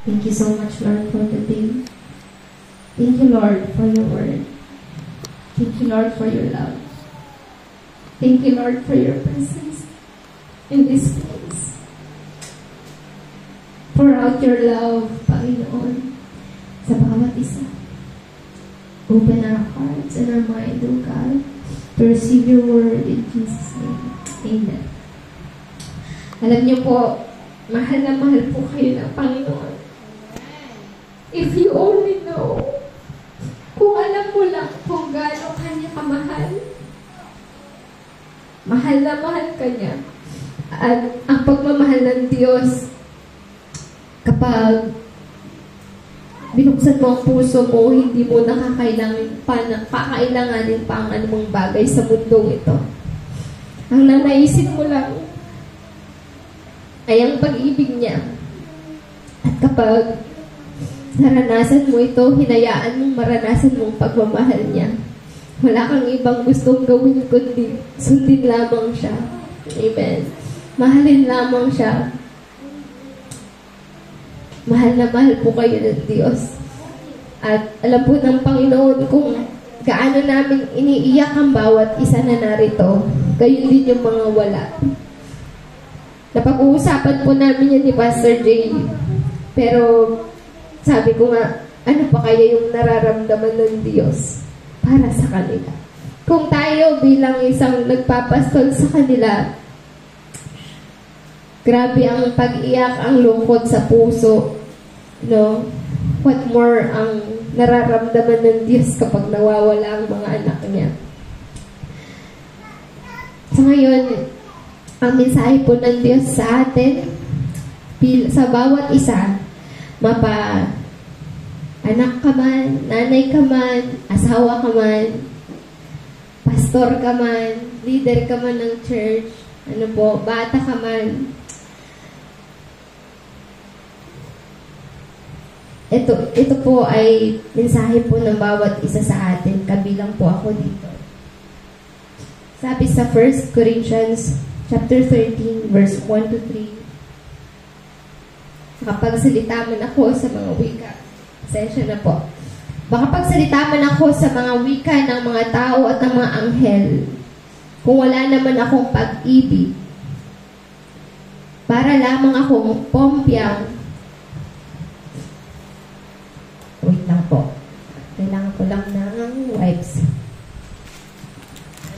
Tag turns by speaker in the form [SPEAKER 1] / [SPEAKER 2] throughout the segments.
[SPEAKER 1] Thank you so much, Lord, for today. Thank you, Lord, for your word. Thank you, Lord, for your love. Thank you, Lord, for your presence in this place. Pour out your love, Panginoon, sa bawat isa. Open our hearts and our mind, O God, to receive your word in Jesus' name. Amen. Alam niyo po, mahal na mahal po kayo ng Panginoon. If you only know, kung alam mo lang kung gaano kanya kamahal, mahal na mahal ka niya. At ang pagmamahal ng Diyos, kapag binuksan mo ang puso mo, hindi mo nakakailanganin pa ang anumang bagay sa mundong ito. Ang nanaisip mo lang ay ang pag-ibig niya. At kapag naranasan mo ito, hinayaan mong maranasan mong pagmamahal niya. Wala kang ibang gustong gawin kundi sundin lamang siya. Amen. Mahalin lamang siya. Mahal na mahal po kayo ng Diyos. At alam po ng Panginoon kung gaano namin iniiyak ang bawat isa na narito. Gayon din yung mga wala. Napag-uusapan po namin yan ni Pastor Jay. Pero sabi ko nga, ano pa kaya yung nararamdaman ng Diyos para sa kanila? Kung tayo bilang isang nagpapastol sa kanila, grabe ang pag-iyak, ang lungkot sa puso, no? What more ang nararamdaman ng Diyos kapag nawawala ang mga anak niya. So ngayon, ang mensahe po ng Diyos sa atin, sa bawat isa, anak ka man, nanay ka man, asawa ka man, pastor ka man, leader ka man ng church, bata ka man. Ito po ay mensahe po ng bawat isa sa atin, kabilang po ako dito. Sabi sa 1 Corinthians chapter 13, verse 1 to 3, makapagsalita man ako sa mga wika. Pasensya na po. Makapagsalita man ako sa mga wika ng mga tao at ng mga anghel, kung wala naman akong pag-ibig, para lamang akong pompyang. Wait lang po. Kailangan ko lang ng wipes.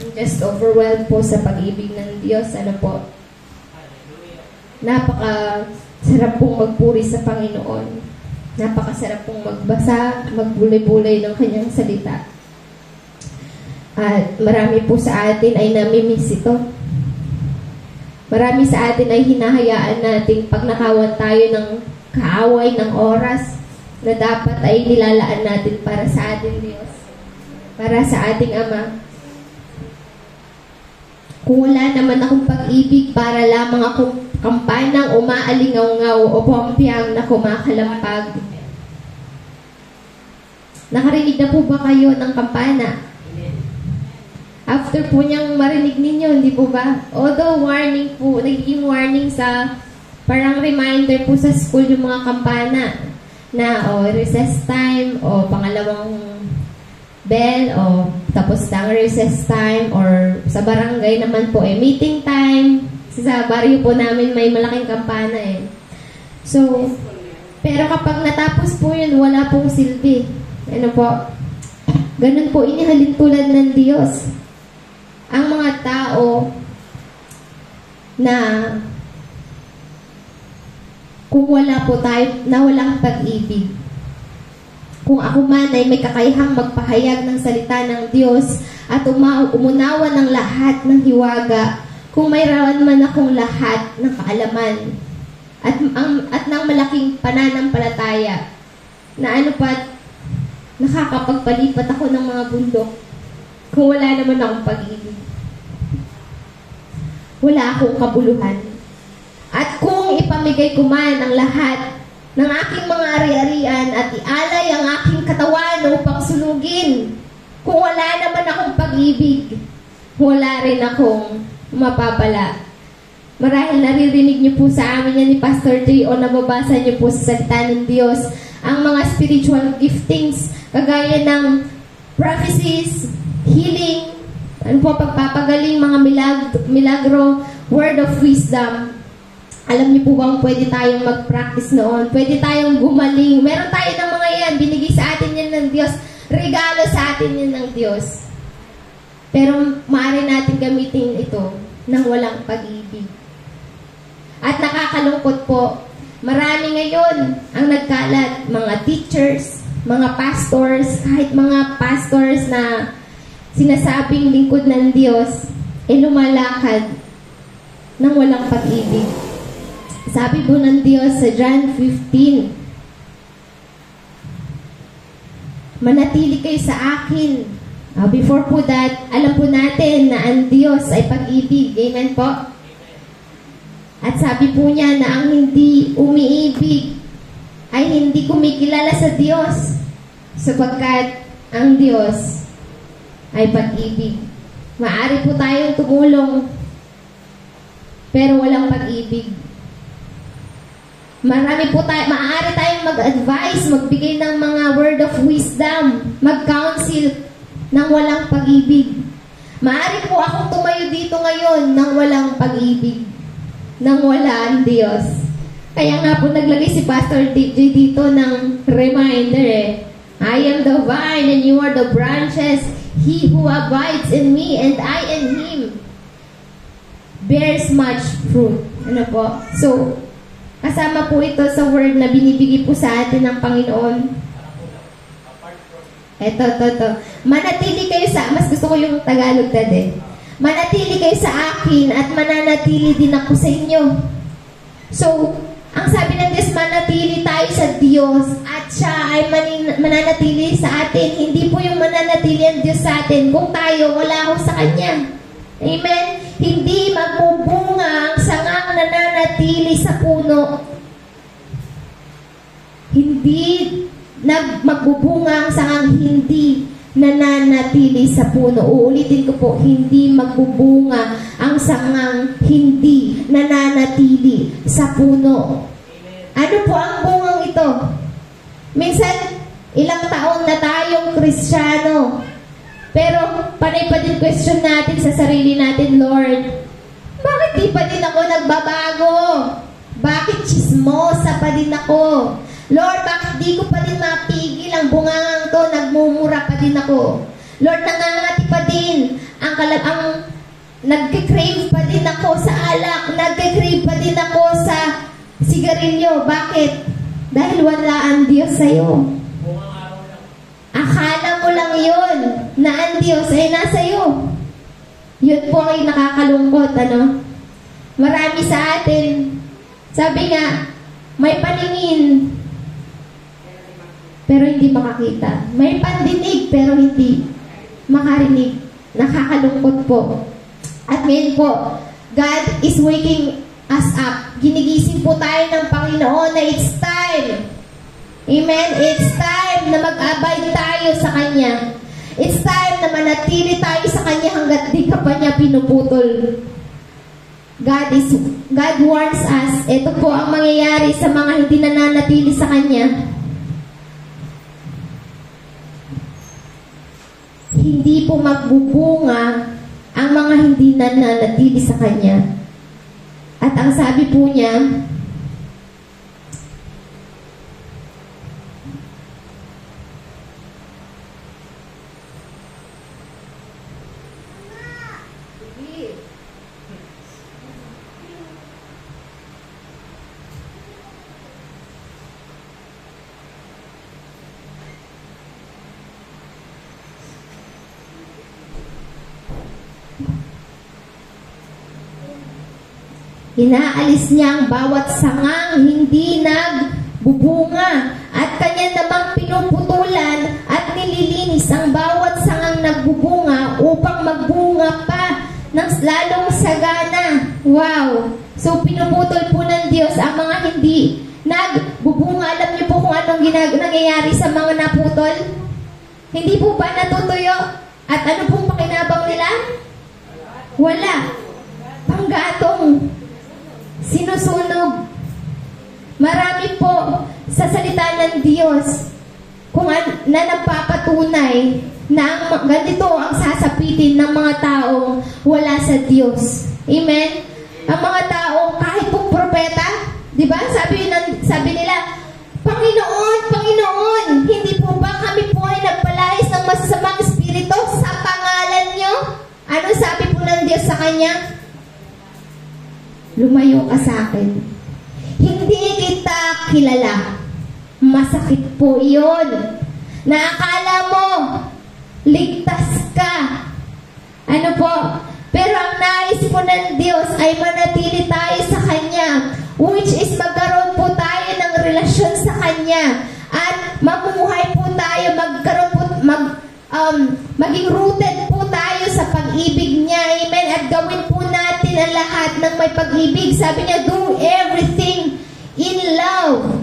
[SPEAKER 1] I'm just overwhelmed po sa pag-ibig ng Diyos. Ano po? Napakasarap pong magpuri sa Panginoon. Napakasarap pong magbasa, magbulay-bulay ng kanyang salita. At marami po sa atin ay namimiss ito. Marami sa atin ay hinahayaan natin pag nakawan tayo ng kaaway ng oras na dapat ay nilalaan natin para sa ating Diyos, para sa ating Ama. Kung wala naman akong pag-ibig, para lamang akong kampanang umaalingaw-ngaw o pompyang na kumakalampag. Nakarinig na po ba kayo ng kampana? After po niyang marinig ninyo, hindi po ba? Although warning po, nagiging warning sa parang reminder po sa school yung mga kampana na recess time o pangalawang bell o tapos ng recess time or sa barangay naman po meeting time. Sa baryo po namin may malaking kampana So, pero kapag natapos po yun, wala pong silbi. Ano po? Ganun po inihalin tulad ng Diyos. Ang mga tao na kung wala po tayo, na walang pag-ibig. Kung ako man ay may kakayahang magpahayag ng salita ng Diyos at umunawa ng lahat ng hiwaga, kung mayroon man akong lahat ng kaalaman at ng malaking pananampalataya na nakakapagpalipat ako ng mga bundok, kung wala naman akong pag-ibig, wala akong kabuluhan. At kung ipamigay ko man ang lahat ng aking mga ari-arian at ialay ang aking katawan upang sunugin, kung wala naman akong pag-ibig, wala rin akong mapapala. Marahil naririnig niyo po sa amin yan ni Pastor Jay o nababasa niyo po sa salita ng Diyos ang mga spiritual giftings kagaya ng prophecies, healing, pagpapagaling, mga milagro, word of wisdom. Alam niyo po bang pwede tayong mag-practice noon? Pwede tayong gumaling. Meron tayo ng mga yan. Binigay sa atin yan ng Diyos. Regalo sa atin yan ng Diyos. Pero maaari natin gamitin ito nang walang pag-ibig. At nakakalungkot po, marami ngayon ang nagkalat, mga teachers, mga pastors, kahit mga pastors na sinasabing lingkod ng Diyos, lumalakad nang walang pag-ibig. Sabi po ng Diyos sa John 15, manatili kayo sa akin. Before po that, alam po natin na ang Diyos ay pag-ibig. Amen po? At sabi po niya na ang hindi umiibig ay hindi kumikilala sa Diyos sapagkat ang Diyos ay pag-ibig. Maaari po tayong tumulong pero walang pag-ibig. Maaari tayong mag-advise, magbigay ng mga word of wisdom, mag-counsel nang walang pag-ibig. Maaari po akong tumayo dito ngayon nang walang pag-ibig. Nang wala ang Diyos. Kaya nga po naglagay si Pastor DJ dito ng reminder I am the vine and you are the branches. He who abides in me and I in him bears much fruit. Ano po? So, kasama po ito sa word na binibigay po sa atin ng Panginoon. Ito. Manatili kayo sa, mas gusto ko yung Tagalog manatili kayo sa akin at mananatili din ako sa inyo. So, ang sabi ng Diyos, manatili tayo sa Diyos at siya ay mananatili sa atin. Hindi po yung mananatili ang Diyos sa atin kung tayo wala ho sa Kanya. Amen? Hindi magbubunga ang sangang nananatili sa puno. Hindi magbubunga ang sangang hindi nananatili sa puno. Uulitin ko po, hindi magbubunga ang sangang hindi nananatili sa puno. Ano po ang bungang ito? Minsan, ilang taon na tayong Kristiyano, pero panay pa din question natin sa sarili natin, Lord, bakit di pa din ako nagbabago? Bakit chismosa pa din ako? Lord, bakit di ko pa din mapigil ang bungangang to, nagmumura pa din ako. Lord, nangangati pa din, nagkikrave pa din ako sa alak, nagkikrave pa din ako sa sigarilyo. Bakit? Dahil wala ang Diyos sa'yo. Akala mo lang yun, na ang Diyos ay nasa iyo. Yun po ay nakakalungkot, Marami sa atin, sabi nga, may paningin, pero hindi makakita. May pandinig, pero hindi makarinig. Nakakalungkot po. At ngayon po, God is waking us up. Ginigising po tayo ng Panginoon na it's time. Amen? It's time na mag-abide tayo sa Kanya. It's time na manatili tayo sa Kanya hanggat di ka pa niya pinuputol. God warns us. Ito po ang mangyayari sa mga hindi nananatili sa Kanya. Hindi po magbubunga ang mga hindi nananatili sa Kanya. At ang sabi po niya, inaalis niya ang bawat sangang hindi nagbubunga at kanya namang pinuputulan at nililinis ang bawat sangang nagbubunga upang magbunga pa ng lalong sagana. Wow! So pinuputol po ng Diyos ang mga hindi nagbubunga. Alam niyo po kung anong nangyayari sa mga naputol? Hindi po ba natutuyo? At ano pong pakinabang nila? Wala. Panggatong. sinusunog. Marami po sa salita ng Diyos na nagpapatunay na ganito ang sasapitin ng mga taong wala sa Diyos. Amen? Ang mga taong kahit pong propeta, di ba? Sabi nila, Panginoon, Panginoon, hindi po ba kami po ay nagpalayas ng masasamang espiritu sa pangalan niyo? Ano sabi po ng Diyos sa kanya? Lumayo ka sa akin. Hindi kita kilala. Masakit po iyon. Naakala mo, ligtas ka. Ano po? Pero ang nais po ng Diyos ay manatili tayo sa Kanya, which is magkaroon po tayo ng relasyon sa Kanya. At mamumuhay po tayo, maging rooted po tayo sa pag-ibig niya. Amen? At gawin po natin ang lahat ng may pag-ibig. Sabi niya, do everything in love,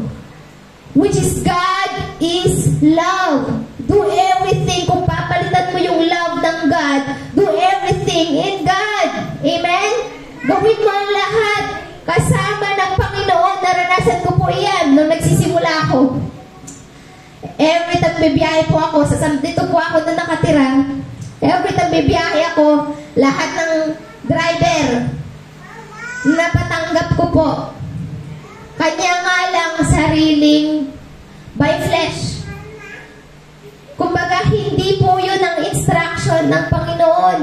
[SPEAKER 1] which is God is love. Do everything. Kung papalitan mo yung love ng God, do everything in God. Amen? Gawin mo ang lahat kasama ng Panginoon. Naranasan ko po yan nung nagsisimula ako. Every time bibiyahe po ako, dito po ako na nakatira. Every time bibiyahe ako, lahat ng driver napatanggap ko po. Kanya nga lang sariling by flesh. Kumbaga, hindi po yun ang instruction ng Panginoon.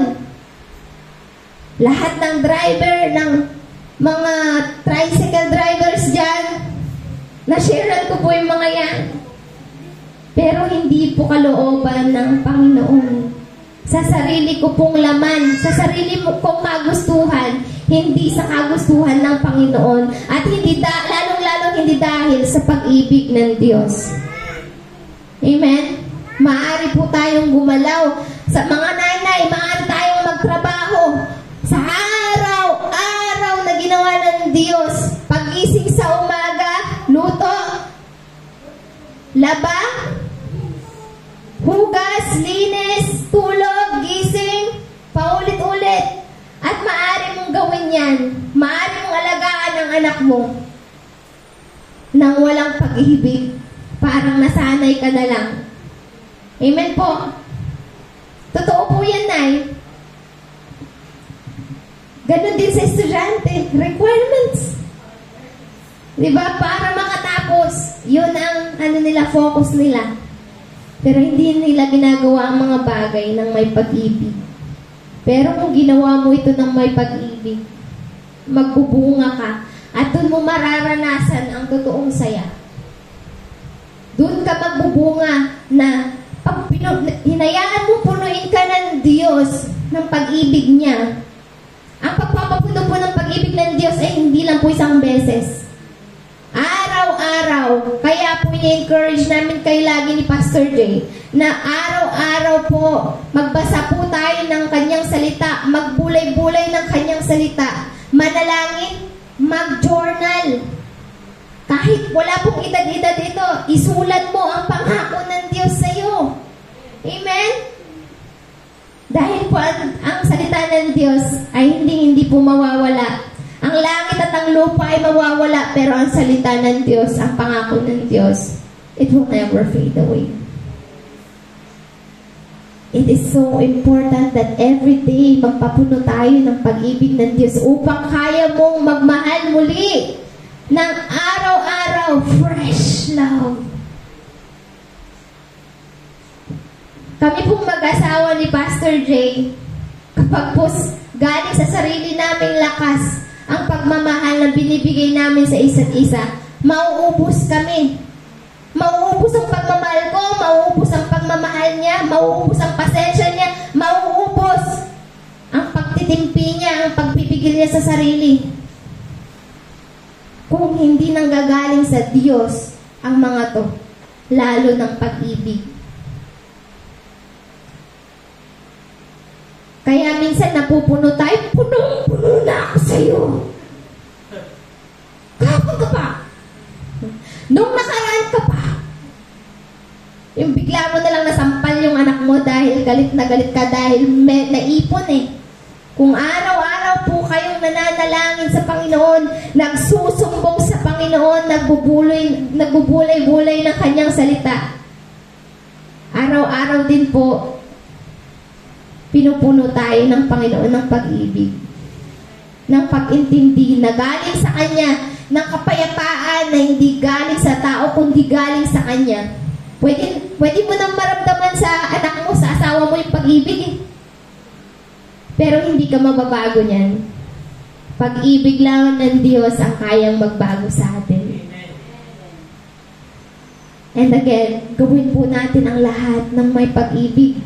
[SPEAKER 1] Lahat ng driver, ng mga tricycle drivers dyan, na-sharean ko po yung mga yan. Pero hindi po kalooban ng Panginoon. Sa sarili ko pong laman, sa sarili kong kagustuhan, hindi sa kagustuhan ng Panginoon. At lalong-lalong hindi dahil sa pag-ibig ng Diyos. Amen? Maaari po tayong gumalaw. Sa mga nanay, maaari tayong magtrabaho. Sa araw-araw na ginawa ng Diyos, pag-ising sa umaga, luto, laba, hugas, linis, tulog, gising, paulit-ulit. At maaari mong gawin yan. Maaari mong alagaan ang anak mo nang walang pag-ibig. Parang nasanay ka na lang. Amen po. Totoo po yan, Nay. Ganon din sa estudyante. Requirements. Diba? Para makatapos. Yun ang focus nila. Pero hindi nila ginagawa ang mga bagay ng may pag-ibig. Pero kung ginawa mo ito ng may pag-ibig, magbubunga ka at doon mo mararanasan ang totoong saya. Doon ka magbubunga na pag hinayaan mo punuin ka ng Diyos ng pag-ibig niya. Ang pagpapapuno po ng pag-ibig ng Diyos ay hindi lang po isang beses. Araw-araw. Kaya po i-encourage namin kayo lagi ni Pastor Jay na araw-araw po magbasa po tayo ng kanyang salita, magbulay-bulay ng kanyang salita, manalangin, mag-journal. Kahit wala pong edad-edad ito, isulat mo ang pangako ng Diyos sa iyo. Amen? Dahil po ang salita ng Diyos ay hindi po mawawala. Ang langit at ang lupa ay mawawala, pero ang salita ng Diyos, ang pangako ng Diyos, it will never fade away. It is so important that every day magpapuno tayo ng pag-ibig ng Diyos upang kaya mong magmahal muli ng araw-araw, fresh love. Kami pong mag-asawa ni Pastor Jay, kapag po galing sa sarili naming lakas, ang pagmamahal na binibigay namin sa isa't isa, mauubos kami. Mauubos ang pagmamahal ko, mauubos ang pagmamahal niya, mauubos ang pasensya niya, mauubos ang pagtitimpi niya, ang pagpipigil niya sa sarili. Kung hindi nanggagaling sa Diyos ang mga to, lalo ng pag-ibig. Kaya minsan napupuno tayo, punong-puno na ako sa'yo. Kapag ka pa. Nung nakaraan ka pa. Yung bigla mo na lang nasampal yung anak mo dahil galit na galit ka dahil naipon eh. Kung araw-araw po kayong nananalangin sa Panginoon, nagsusumbong sa Panginoon, nagbubulay-bulay ng kanyang salita. Araw-araw din po, pinupuno tayo ng Panginoon ng pag-ibig, ng pag-intindi na galing sa Kanya, ng kapayapaan na hindi galing sa tao, kundi galing sa Kanya. Pwede mo nang maramdaman sa anak mo, sa asawa mo yung pag-ibig eh. Pero hindi ka mababago niyan. Pag-ibig lang ng Diyos ang kayang magbago sa atin. And again, gawin po natin ang lahat ng may pag-ibig.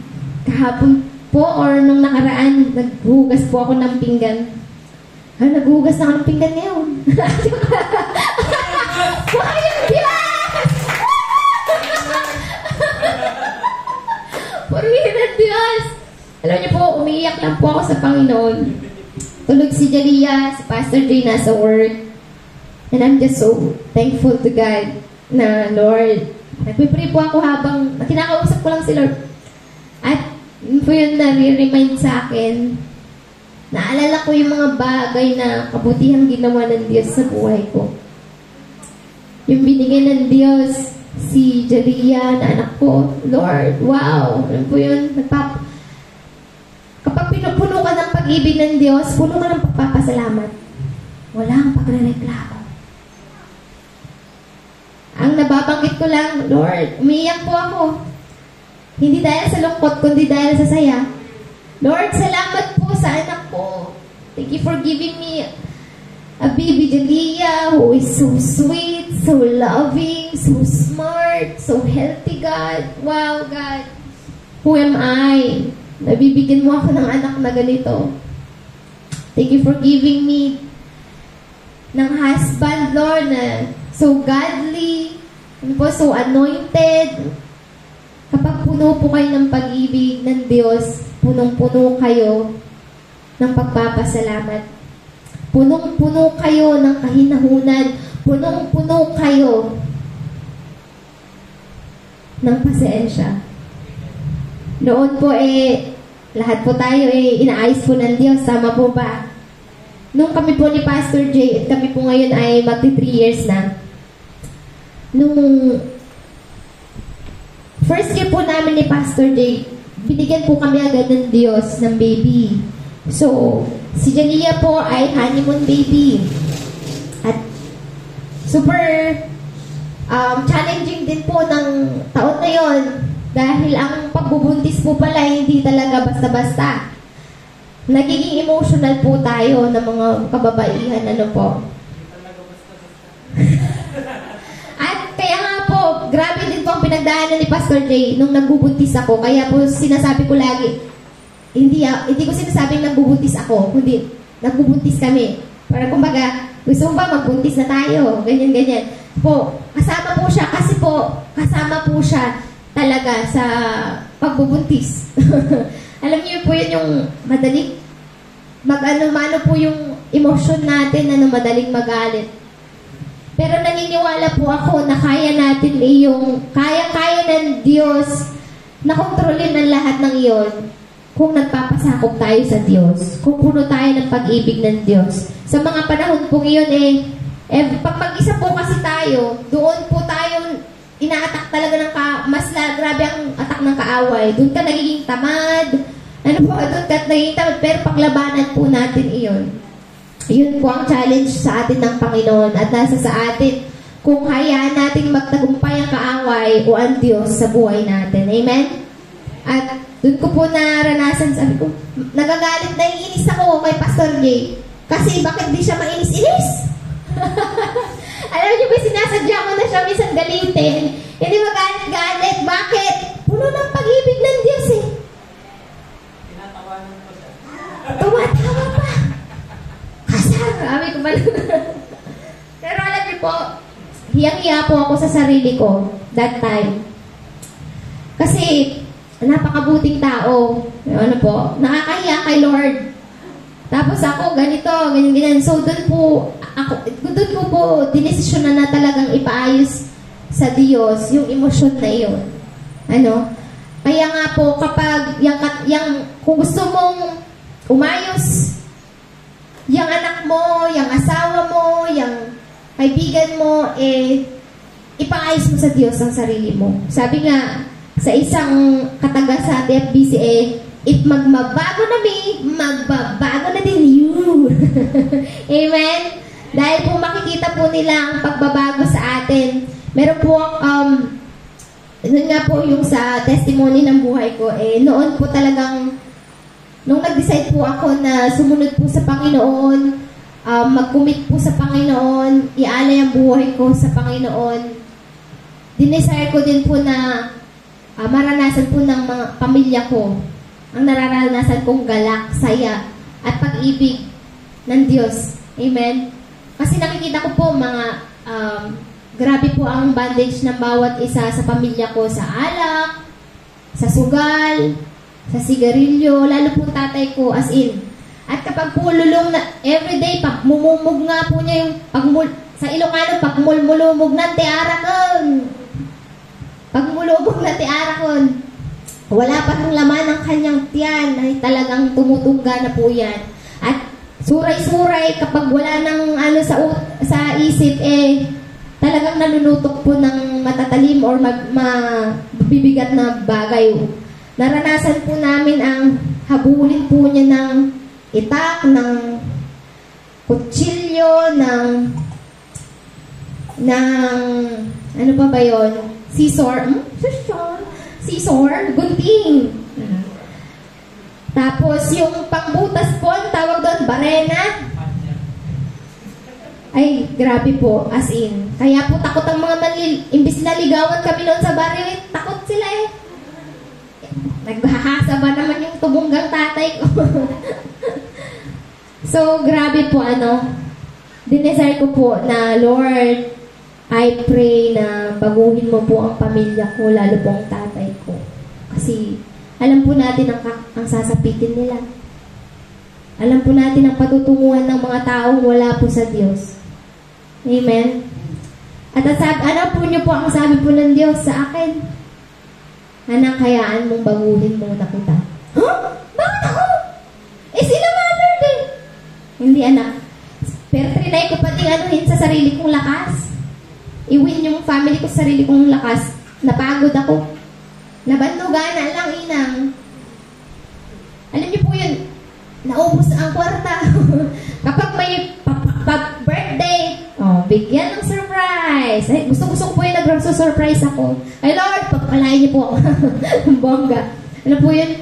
[SPEAKER 1] Kahapon po or nung nakaraan, naghugas po ako ng pinggan. Naghugas na ako ng pinggan ngayon. Purihin Diyos! Purihin ang Diyos! Alam niyo po, umiiyak lang po ako sa Panginoon. Tulog si Jalia, si Pastor Jay nasa work. And I'm just so thankful to God na, Lord, nagpipray po ako habang kinakausap ko lang si Lord. At yun po yun nare-remind sa akin. Naalala ko yung mga bagay na kabutihang ginawa ng Diyos sa buhay ko. Yung binigay ng Diyos, si Jalia na anak ko, Lord, wow! Ano po yun? Kapag pinupuno ka ng pag-ibig ng Diyos, puno ka ng pagpapasalamat. Walang pagre-reklamo. Ang nababanggit ko lang, Lord, umiiyak po ako. Hindi dahil sa lungkot, kundi dahil sa saya. Lord, salamat po sa anak ko. Thank you for giving me a baby Jalia who is so sweet, so loving, so smart, so healthy, God. Wow, God. Who am I? Nabibigyan mo ako ng anak na ganito. Thank you for giving me ng husband, Lord, na so godly, so anointed. Kapag puno po kayo ng pag-ibig ng Diyos, punong-puno kayo ng pagpapasalamat. Punong-puno kayo ng kahinahunan. Punong-puno kayo ng pasensya. Noon po lahat po tayo inaayos po ng Diyos. Tama po ba? Nung kami po ni Pastor Jay, at kami po ngayon ay magti 3 years na. Nung first year po namin ni Pastor Jay, binigyan po kami agad ng Diyos ng baby. So, si Jalia po ay honeymoon baby. At super challenging din po ng taon na yon. Dahil ang pagbubuntis po pala hindi talaga basta-basta. Nagiging emotional po tayo ng mga kababaihan, ano po. At kaya nga po, grabe din po ang pinagdaanan ni Pastor Jay nung nagbubuntis ako. Kaya po sinasabi ko lagi, hindi ko sinasabing nagbubuntis ako, kundi nagbubuntis kami. Para kumbaga, gusto mo ba magbuntis na tayo? Ganyan-ganyan. Po, kasama po siya kasi po, kasama po siya talaga sa pagbubuntis. Alam niyo po yun yung madaling mag-ano-mano po yung emosyon natin na madaling magalit. Pero naniniwala po ako na kaya natin yung kaya-kaya ng Diyos na kontrolin ang lahat ng iyon kung nagpapasakop tayo sa Diyos, kung puno tayo ng pag-ibig ng Diyos. Sa mga panahon po ngayon pag mag-isa po kasi tayo, doon po tayong ina-attack talaga ng mas grabe ang attack ng kaaway. Doon ka nagiging tamad. Doon ka nagiging tamad. Pero paglabanan po natin iyon. Yun po ang challenge sa atin ng Panginoon. At nasa sa atin kung hayaan natin magtagumpay ang kaaway o ang Diyos sa buhay natin. Amen? At doon ko po naranasan, sabi ko, nagagalit na inis ako kay Pastor Jay. Kasi bakit di siya mainis-inis? Alam niyo ba, sinasadya ko na siya minsan galitin. Hindi magalit-galit. Bakit? Puno ng pag-ibig ng Diyos eh.
[SPEAKER 2] Tinatawanan ko siya.
[SPEAKER 1] Tumatawa pa. Kasar. Kami ko ba? Pero alam niyo po, hiyang-hiya po ako sa sarili ko that time. Kasi, napakabuting tao. Ano po? Nakakahiya kay Lord. Tapos ako, ganito, ganyan. So, doon ko po dinesisyonan na talagang ipaayos sa Diyos yung emosyon na iyon. Ano? Kaya nga po, kapag kung gusto mong umayos yung anak mo, yung asawa mo, yung kaibigan mo, ipaayos mo sa Diyos ang sarili mo. Sabi nga, sa isang kataga sa TFBC, if magbabago na magbabago na din you. Amen? Dahil po makikita po nila ang pagbabago sa atin. Meron po, yun nga po yung sa testimony ng buhay ko, noon po talagang, nung nag-decide po ako na sumunod po sa Panginoon, mag-commit po sa Panginoon, ialay ang buhay ko sa Panginoon, dinesire ko din po na maranasan po ng mga pamilya ko ang nararanasan kong galak, saya, at pag-ibig ng Diyos. Amen? Kasi nakikita ko po grabe po ang bandage ng bawat isa sa pamilya ko, sa alak, sa sugal, sa sigarilyo, lalo po tatay ko, as in. At kapag po lulong na, everyday, mumumog nga po niya yung, sa Ilocano, pagmulmulumog ng tiara kon. Pagmulubog na tiara kon. Wala pa ng laman ng kanyang tiyan, ay talagang tumutungga na po yan. At suray-suray, kapag wala ng sa isip, talagang nanunutok po ng matatalim or mabibigat na bagay. Naranasan po namin ang habulin po niya ng itak, ng kutsilyo, ng ano ba yun? Scissor, gunting. Tapos yung pangbutas po, ang tawag doon, barena. Ay, grabe po, as in. Kaya po takot ang mga imbis na ligawan kami noon sa baryo, takot sila Naghahasa ba naman yung tubunggang tatay ko? So, grabe po, dinesire ko po na, Lord, I pray na baguhin mo po ang pamilya ko, lalo po ang tatay ko. Kasi, alam po natin ang sasapitin nila. Alam po natin ang patutunguhan ng mga taong wala po sa Diyos. Amen? At ano po niyo po ang sabi po ng Diyos sa akin? Anak, hayaan mong baguhin muna kita. Huh? Bakit ako? Sila mother din. Hindi, anak. Pero trinay ko pati anuhin sa sarili kong lakas. I-win yung family ko sa sarili kong lakas. Napagod ako. Nabandugan na lang, inang. Alam niyo po yun, naubos ang kwarta. Kapag may birthday, bigyan ng surprise. Ay, gusto ko po yung nag-surprise ako. Ay, Lord, pagpalain niyo po ako. Bongga. Ano po yun?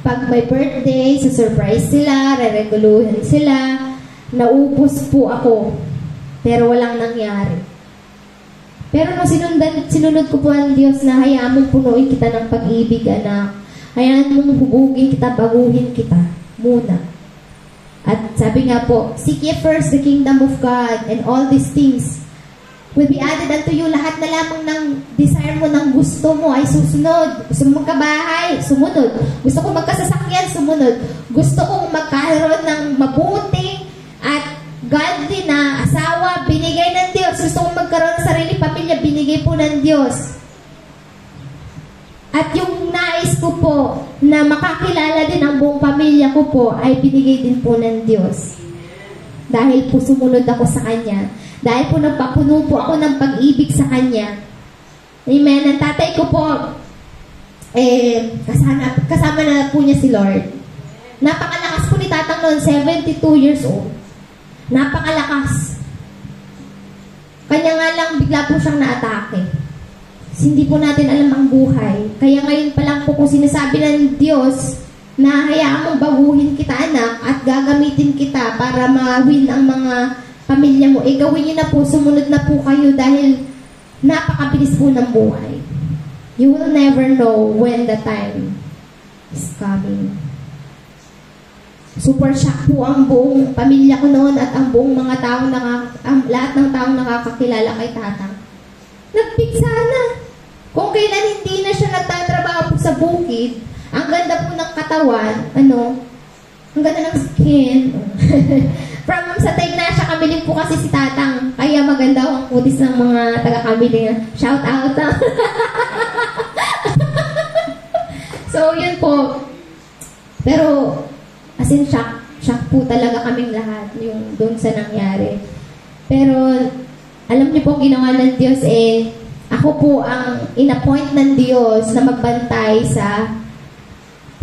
[SPEAKER 1] Pag may birthday, surprise sila, re-reguluhan sila. Naubos po ako. Pero walang nangyari. Pero nung sinunod ko po ang Diyos na hayaan mong punuin kita ng pag-ibig, anak. Hayaan mong hubugin kita, baguhin kita. Muna. At sabi nga po, seek ye first the kingdom of God and all these things will be added unto you. Lahat na lamang ng desire mo, ng gusto mo ay susunod. Gusto mo magkabahay, sumunod. Gusto ko magkasasakyan, sumunod. Gusto kong magkaroon ng mabuting at godly na asawa, binigay ng Diyos. Gusto kong magkaroon ng sarili pamilya, binigay po ng Diyos. At yung nais ko po na makakilala din ang buong pamilya ko po ay binigay din po ng Diyos. Dahil po sumunod ako sa Kanya. Dahil po nagpapuno po ako ng pag-ibig sa Kanya. Amen. Ang tatay ko po, kasama na po niya si Lord. Napakalakas po ni tatang noon, 72 years old. Napakalakas. Kanya nga lang bigla po siyang na-atake. Hindi po natin alam ang buhay. Kaya ngayon pa lang po kung sinasabi ng Diyos na hayaan mong baguhin kita, anak, at gagamitin kita para ma-win ang mga pamilya mo, gawin niyo na po, sumunod na po kayo dahil napakabilis po ng buhay. You will never know when the time is coming. Super shock po ang buong pamilya ko noon at ang buong mga taong lahat ng taong nakakakilala kay tatang. Nagpiksa na. Kung kailan hindi na siya nagtatrabaho po sa bukid, ang ganda po ng katawan, ang ganda ng skin. From sa Tignacia, kamiling po kasi si tatang, kaya maganda ang kutis ng mga taga-kamiling. Shout out. So, yun po. Pero, as in, shock po talaga kaming lahat yung doon sa nangyari. Pero alam niyo po, ginawa ng Diyos ako po ang in-appoint ng Diyos na magbantay sa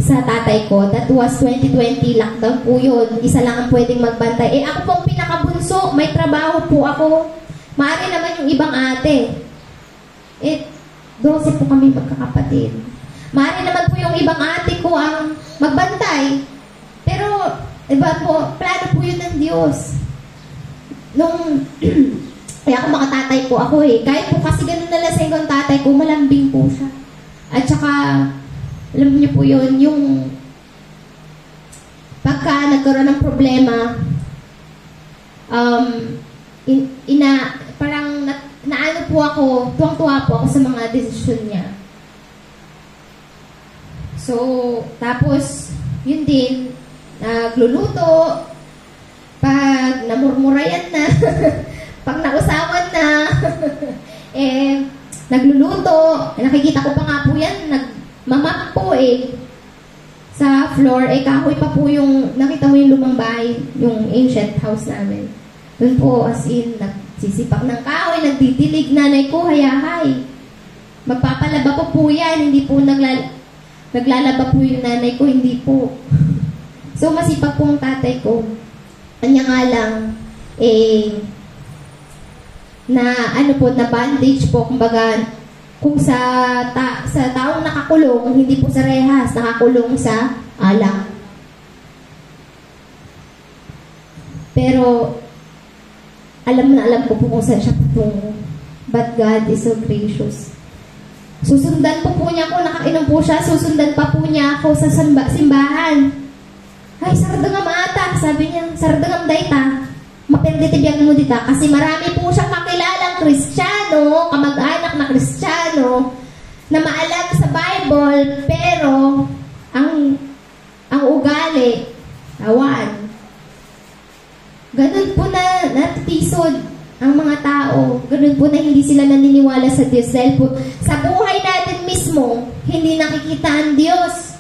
[SPEAKER 1] tatay ko. That was 2020, lockdown po yun. Isa lang ang pwedeng magbantay. Ako pong pinakabunso, may trabaho po ako. Maaari naman yung ibang ate. 12 po kami magkakapatid. Maaari naman po yung ibang ate ko ang magbantay. Pero, iba po, plano po yun ng Diyos. Kaya ako makatatay po ako Kahit po kasi ganun na lasing ang tatay ko, malambing po siya. At saka, alam niyo po yun, yung pagka nagkaroon ng problema, parang naano po ako, tuwang-tuwa po ako sa mga desisyon niya. So, tapos, yun din, nagluluto, pag namurmurayan na, pag nausawan na, nagluluto, nakikita ko pa nga po yan, nagmamap po sa floor, kahoy pa po yung, nakita mo yung lumang bahay, yung ancient house namin. Doon po, as in, nagsisipak ng kahoy, nagdidilig, nanay ko, hayahay. Magpapalaba po yan, hindi po naglalaba po yung nanay ko, hindi po. So, masipag po ang tatay ko. Kanya nga lang, na bandage po, kumbaga, kung sa taong nakakulong, hindi po sa rehas, nakakulong sa alak. Pero, alam ko po kung saan siya patungo. But God is so gracious. Susundan po niya ako, nakainom po siya, susundan pa po niya ako sa simbahan. Ay, sardangam ata, sabi niya, sardangam dayta. Maperditibyan mo dita. Kasi marami po siyang kakilalang Kristiyano, kamag-anak na Kristiyano, na maalam sa Bible, pero ang ugali, awan. Ganun po na natitisod ang mga tao. Ganun po na hindi sila naniniwala sa Diyos. Dahil po sa buhay natin mismo, hindi nakikita ang Diyos.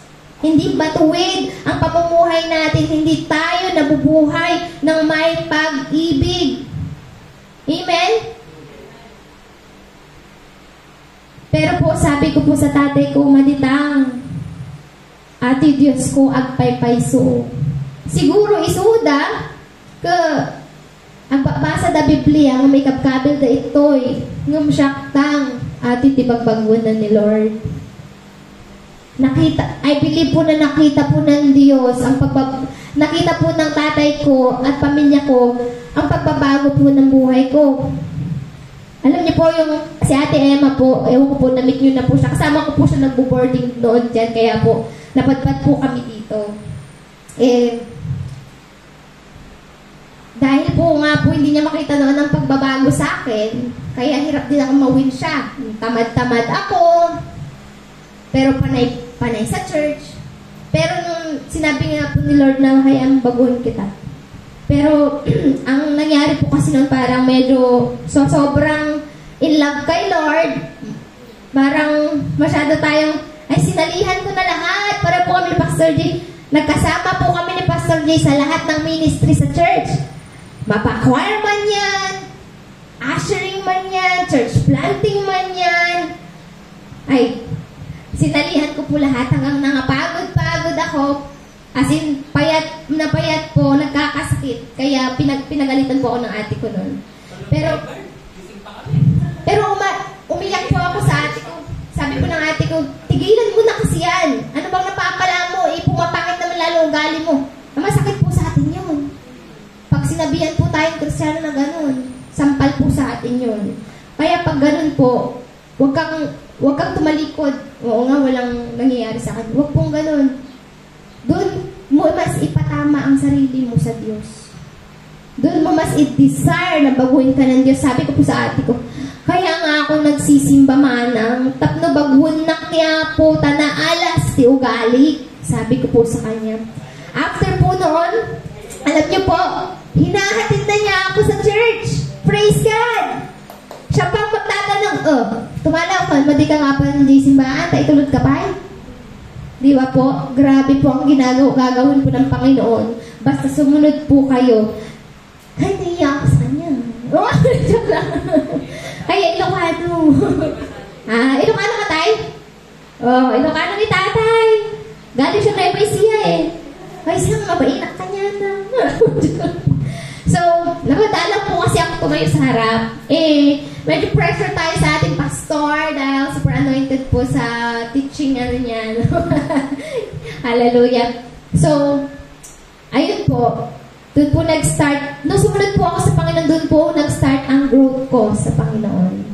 [SPEAKER 1] Hindi matuwid ang pamumuhay natin. Hindi tayo nabubuhay ng may pag-ibig. Amen? Pero po, sabi ko po sa tatay ko, maditang, ati Diyos ko, agpay-payso. Siguro isuda, ang babasa da Biblia, ang may kapkabil da ito'y, ngam syaktang, ati tibagbagwan ni Lord. I believe po na nakita po ng Diyos nakita po ng tatay ko at pamilya ko ang pagbabago po ng buhay ko. Alam niyo po yung si Ate Emma po, ewan ko po, na-meet niyo na po siya. Kasama ko po siya nagbo-boarding noon dyan, kaya po napadpad po kami dito. Dahil po nga po hindi niya makita noon ang pagbabago sa akin, kaya hirap din ako mawin siya. Tamad-tamad ako, pero panay sa church. Pero nung sinabi nga po ni Lord na hayaan baguhin kita. Pero ang nangyari po kasi noon parang medyo sobrang in love kay Lord. Parang masyado tayong, sinalihan ko na lahat para po kami ni Pastor J. Nagkasama po kami ni Pastor J sa lahat ng ministry sa church. Mapa-choir man yan, ushering man yan, church planting man yan. Sinalihan ko po lahat hanggang nangapagod-pagod ako. As in, payat po, nagkakasakit. Kaya pinagalitan po ako ng ate ko noon. Pero umiyak po ako sa ate ko. Sabi ko ng ate ko, tigilan mo na kasi yan. Ano bang napapala mo? Pumapakit naman lalo ang gali mo. Masakit po sa atin yun. Pag sinabihan po tayong Kristiyano na ganun, sampal po sa atin yun. Kaya pag ganun po, huwag kang tumalikod. Oo nga, walang nangyayari sa akin. Huwag pong ganun. Doon mo mas ipatama ang sarili mo sa Diyos. Doon mo mas i-desire na baguhin ka ng Diyos. Sabi ko po sa ate ko, kaya nga ako nagsisimba manang, tapno baguhin na kaya po, tanaalas, ti ugali. Sabi ko po sa kanya. After po noon, alam niyo po, hinahatid na niya ako sa church. Praise God! Siya pang magtatanong, tumalaw ka, madi ka nga pa ng simbahan, tayo tulad ka pa Di ba po? Grabe po ang gagawin po ng Panginoon. Basta sumunod po kayo. Ay, naiyak ako sa kanya. Oh, joke lang. Kaya Ilocano. Ilocano ka, tay? Oh, Ilocano ni tatay. Galing siya na Ecija eh. Ay, siyang mabainak ka niya na. So, nakadala po kasi ako tumayo sa harap. Medyo pressure tayo sa ating pastor dahil super anointed po sa teaching niya. Hallelujah. So, ayun po. Doon po nag-start. Nung sumunod po ako sa Panginoon, doon po nag-start ang growth ko sa Panginoon.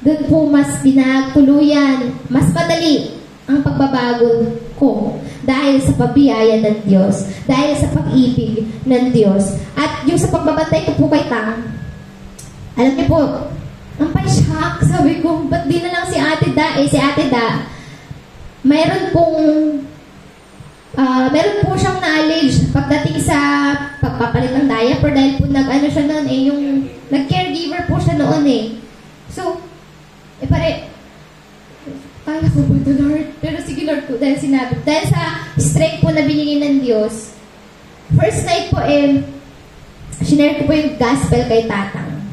[SPEAKER 1] Doon po mas pinagtuluyan, mas madali ang pagbabago ko dahil sa pabiyaya ng Diyos, dahil sa pag-ibig ng Diyos. At yung sa pagbabantay ko po kay Tang, alam niyo po, ang pa-shock, sabi ko, ba't di na lang si Ate Da? Si Ate Da, meron po siyang knowledge pagdating sa pagpapalit ng diaper dahil po nag-ano siya noon yung nag-caregiver po siya noon So, kaya ko po ito, Lord. Pero sige, Lord po, dahil sa strength po na binigay ng Diyos, first night po, sinare ko po yung gospel kay Tatang.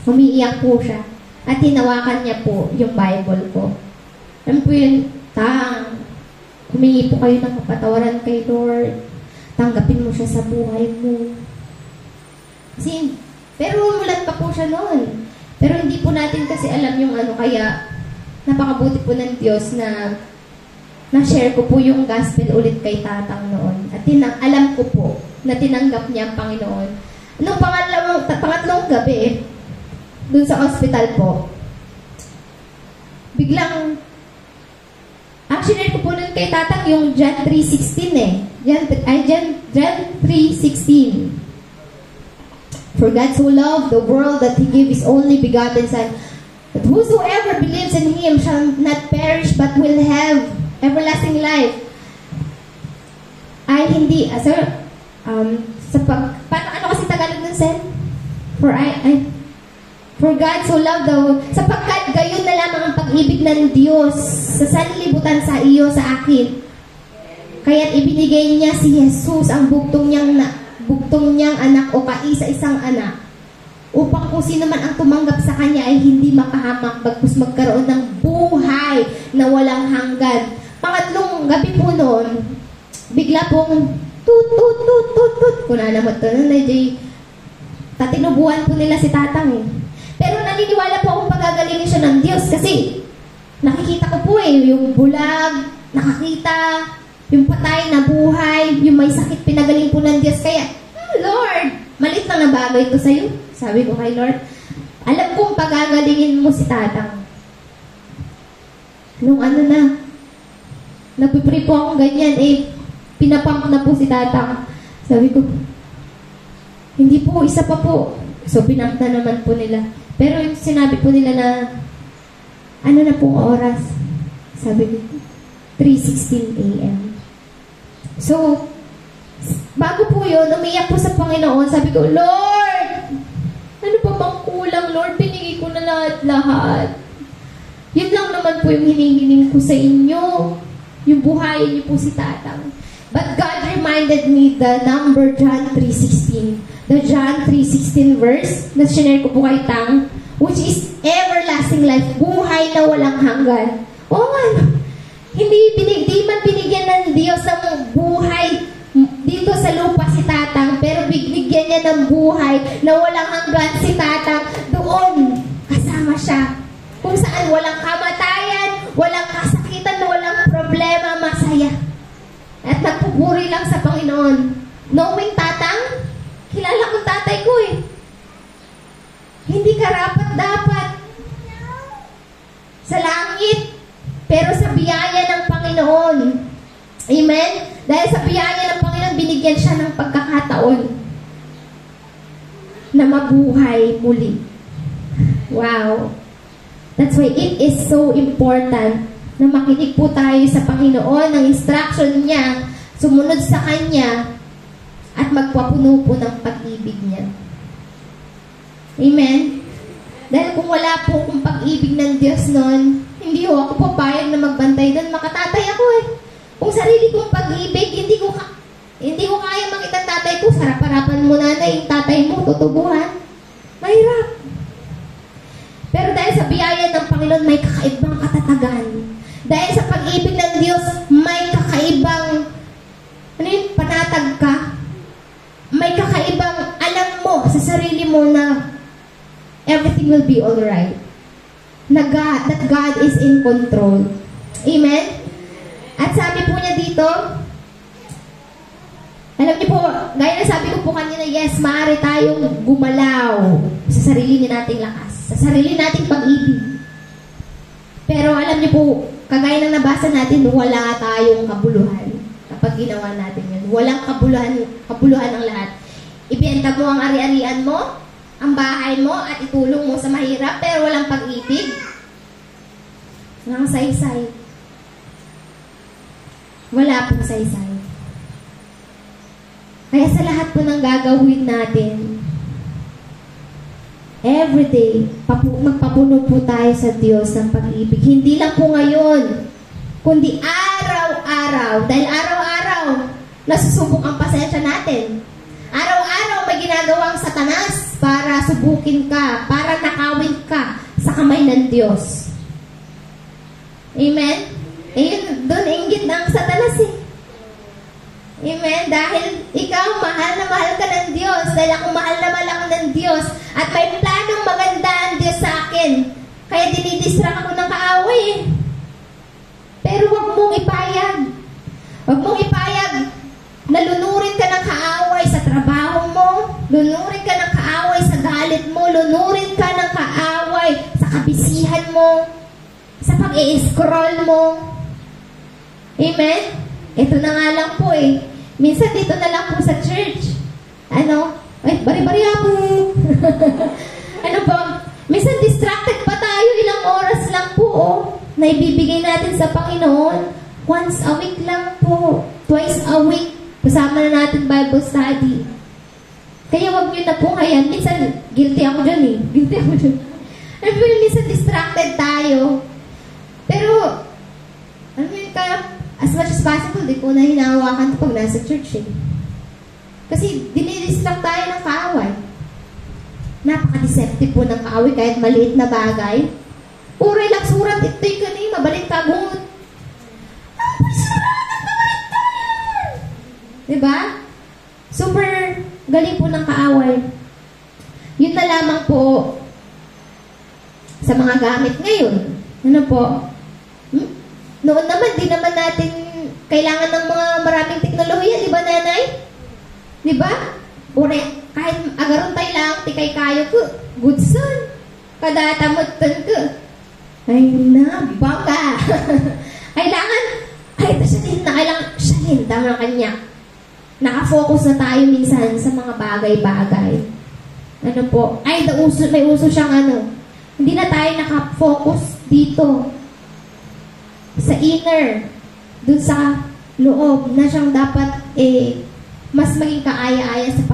[SPEAKER 1] Umiiyak po siya. At hinawakan niya po yung Bible ko. Alam po yun, Tang, humingi po kayo ng kapatawaran kay Lord. Tanggapin mo siya sa buhay mo. Kasi, pero umulat pa po siya noon. Pero hindi po natin kasi alam yung kaya napakabuti po ng Diyos na na-share ko po yung gospel ulit kay Tatang noon. At alam ko po na tinanggap niya ang Panginoon. Nung pangatlong gabi, dun sa hospital po, biglang, share ko po nun kay Tatang yung John 3:16 John 3:16. For God so loved the world that He gave His only begotten Son, that whosoever believes in Him shall not perish but will have everlasting life. Ay, hindi, sir, paano kasi Tagalog nun, sir? For God so loved the world, sapagkat gayon na lamang ang pag-ibig ng Diyos sa sanlibutan sa iyo, sa akin. Kaya't ibinigay niya si Jesus ang bugtong niyang anak o kaisa-isang anak, upang kung sino man ang tumanggap sa Kanya ay hindi mapahamak, bagkus magkaroon ng buhay na walang hanggan. Pangatlong gabi po noon, bigla pong tut. Kuna naman ito na tatinubuhan po nila si Tatang Pero naniniwala po akong pagagalingin siya ng Diyos kasi nakikita ko po yung bulag, nakakita, yung patay na buhay, yung may sakit pinagaling po ng Diyos. Kaya, Lord, malit lang na bagay ito sa'yo. Sabi ko kay Lord, alam kong pagagalingin mo si Tatang. Nung nagpipray po akong ganyan, pinapump na po si Tatang. Sabi ko, hindi po, isa pa po. So, pinump na naman po nila. Pero yung sinabi po nila na, na pong oras? Sabi ko, 3:16 a.m. So, bago po yun, umiyak po sa Panginoon. Sabi ko, Lord, ano pa bang kulang, Lord? Pinigay ko na lahat. Yun lang naman po yung hinihiling ko sa inyo. Yung buhayin niyo po si Tatang. But God reminded me the number John 3:16. The John 3:16 verse na sinare ko po kay Tang, which is everlasting life, buhay na walang hanggan. Di man binigyan ng Diyos ng buhay dito sa lupa si Tatang, pero bigyan niya ng buhay na walang hanggan si Tatang doon. Kasama siya. Kung saan walang kamatayan, walang kasakitan, walang problema, masaya. At nagpupuri lang sa Panginoon. Knowing Tatang, kilala kong tatay ko Hindi karapat-dapat sa langit, pero sa biyaya ng Panginoon. Amen? Dahil sa biyaya ng Panginoon, binigyan siya ng pagkakataon na mabuhay muli. Wow! That's why it is so important na makinig po tayo sa Panginoon, ng instruction niya, sumunod sa Kanya, at magpapuno po ng pag-ibig niya. Amen? Dahil kung wala po kung pag-ibig ng Diyos noon, hindi ako papayag na magbantay doon. Makatatay ako pag-ibig, hindi ko kaya makita tatay ko. Sarap-harapan mo, nanay, yung tatay mo, tutubuhan. Mahirap. Pero dahil sa biyaya ng Panginoon, may kakaibang katatagan. Dahil sa pag-ibig ng Diyos, may kakaibang, panatag ka. May kakaibang alam mo sa sarili mo na everything will be alright. That God is in control. Amen? At sabi po niya dito, alam niyo po, gaya na sabi ko po kanina, yes, maaari tayong gumalaw sa sarili nating lakas, sa sarili nating pag-ibig. Pero alam niyo po, kagaya ng nabasa natin, wala tayong kabuluhan kapag ginawa natin yun. Walang kabuluhan ang lahat. Ibenta mo ang ari-arian mo, ang bahay mo, at itulong mo sa mahirap, pero walang pag-ibig. Walang saysay. Wala pong saysay. Kaya sa lahat po ng gagawin natin, everyday, magpapuno po tayo sa Diyos ng pag-ibig. Hindi lang po ngayon, kundi araw-araw. Dahil araw-araw, nasusubok ang pasensya natin. Araw-araw may ginagawang Satanas para subukin ka, para nakawin ka sa kamay ng Diyos. Amen? Doon inggit ng Satanas eh. Amen? Dahil ikaw, mahal na mahal ka ng Diyos. Dahil ako mahal na mahal ako ng Diyos. At may planong maganda ang Diyos sa akin. Kaya dinidistract ako ng kaaway eh. Pero huwag mong ipayag. Huwag mong ipayag. Nalunurin ka ng kaaway sa trabaho mo. Lunurin ka ng kaaway sa galit mo. Lunurin ka ng kaaway sa kabisihan mo. Sa pag-i-scroll mo. Amen? Ito na nga lang po eh. Minsan dito na lang po sa church. Bari-bari ako. Minsan distracted pa tayo. Ilang oras lang po na ibibigay natin sa Panginoon. Once a week lang po. Twice a week. Kasama na natin Bible study. Kaya wag nyo na po ngayon. Minsan, guilty ako dyan eh. Minsan distracted tayo. Pero, as much as possible, di ko na hinahawakan pag nasa church eh. Kasi dinidistract tayo ng kaaway. Napaka-deceptive po ng kaaway kahit maliit na bagay. Uray lang surat, ito'y kanina, mabalik tagot. Diba? Super galing po ng kaaway. Yun na lamang po sa mga gamit ngayon. Ano po? Noon naman, di naman natin kailangan ng mga maraming teknolohiya, di ba nanay? Di ba? Kahit agaron tayo lang, tikay kayo ko, good son. Kadatamutan ko. Ay na, baka. Kailangan, kahit siya din, tama kanya. Nakafocus na tayo minsan sa mga bagay-bagay. Ano po? May uso siyang hindi na tayo nakafocus dito. Sa inner, dun sa loob, na siyang dapat mas maging kaaya-aya sa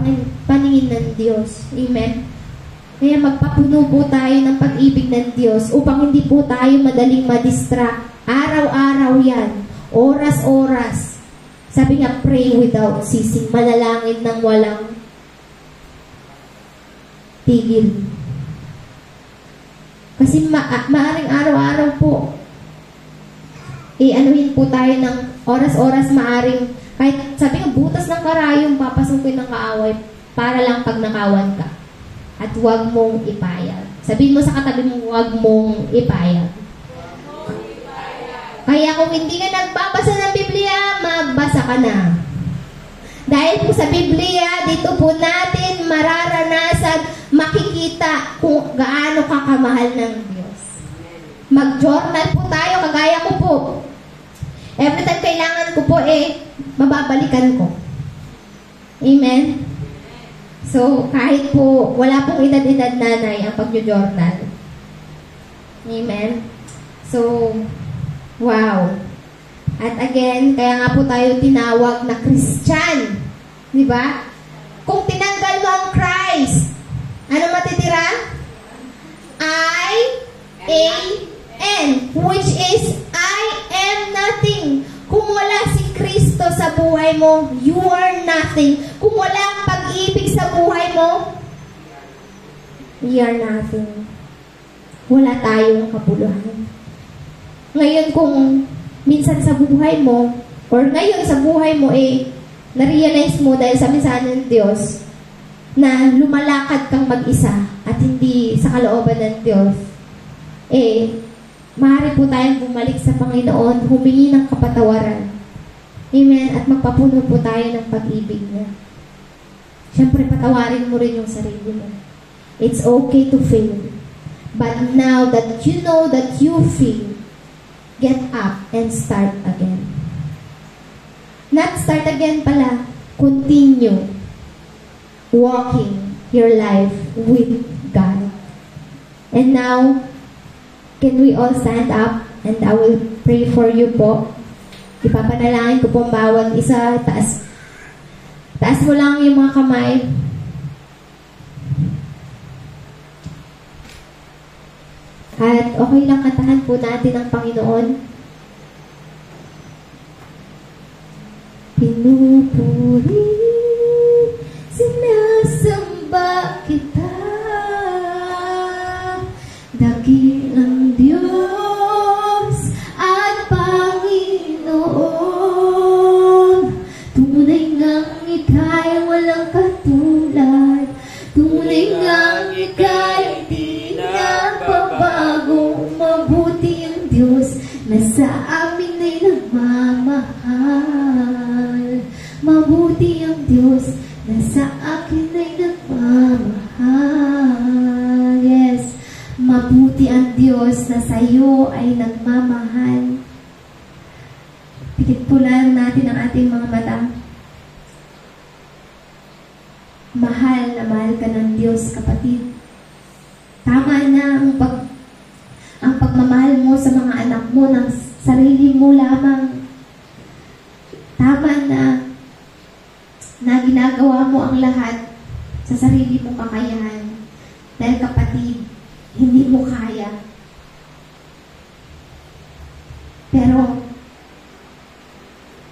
[SPEAKER 1] paningin ng Diyos. Amen? Kaya magpapuno po tayo ng pag-ibig ng Diyos upang hindi po tayo madaling madistract. Araw-araw yan. Oras-oras. Sabi nga, pray without ceasing. Manalangin ng walang tigil. Kasi maaring araw-araw po, anuhin po tayo ng oras-oras, maaring, kahit sabi nga, butas ng karayong papasukin ng kaaway para lang pag nakawan ka. At huwag mong ipayag. Sabihin mo sa katabi mo, huwag mong ipayag. Kaya kung hindi ka nagbabasa ng Biblia, magbasa ka na. Dahil po sa Biblia, dito po natin mararanasan, makikita kung gaano ka kamahal ng Diyos. Mag-journal po tayo, kagaya ko po. Every time kailangan ko po mababalikan ko. Amen? So, kahit po wala pong edad-edad nanay ang pag-journal. Amen? So, wow. At again, kaya nga po tayo tinawag na Christian. Di ba? Kung tinanggal mo ang Christ, ano matitira? I-A-N, which is I am nothing. Kung wala si Kristo sa buhay mo, you are nothing. Kung walang pag-ibig sa buhay mo, we are nothing. Wala tayong kapuluhan. Ngayon kung minsan sa buhay mo, or ngayon sa buhay mo, na-realize mo dahil sa mensahe ng Diyos, na lumalakad kang mag-isa at hindi sa kalooban ng Diyos, maaari po tayong bumalik sa Panginoon, humingi ng kapatawaran. Amen? At magpapuno po tayo ng pag-ibig niya. Siyempre, patawarin mo rin yung sarili mo. It's okay to fail. But now that you know that you fail, get up and start again. Not start again pala. Continue walking your life with God. And now, can we all stand up and I will pray for you po. Ipapanalangin ko po ang bawat isa. Taas mo lang yung mga kamay. At okay lang kantahan po natin ang Panginoon. Pinupuri, sinasamba kita, dakilang Diyos at Panginoon. Tunay ngang ika'y walang katulad, tunay ngang ika'y di nababago. Mabuti ang Diyos na sa amin ay nagmamahal. Mabuti ang Diyos na sa akin ay nagmamahal. Yes, mabuti ang Diyos na sa iyo ay nagmamahal. Pikit po lang natin ang ating mga mata. Mahal na mahal ka ng Diyos, kapatid. Tama na ang pagmamahal mo sa mga anak mo ng sarili mo lamang. Tama na ginagawa mo ang lahat sa sarili mong kakayahan. Dahil kapatid, hindi mo kaya. Pero,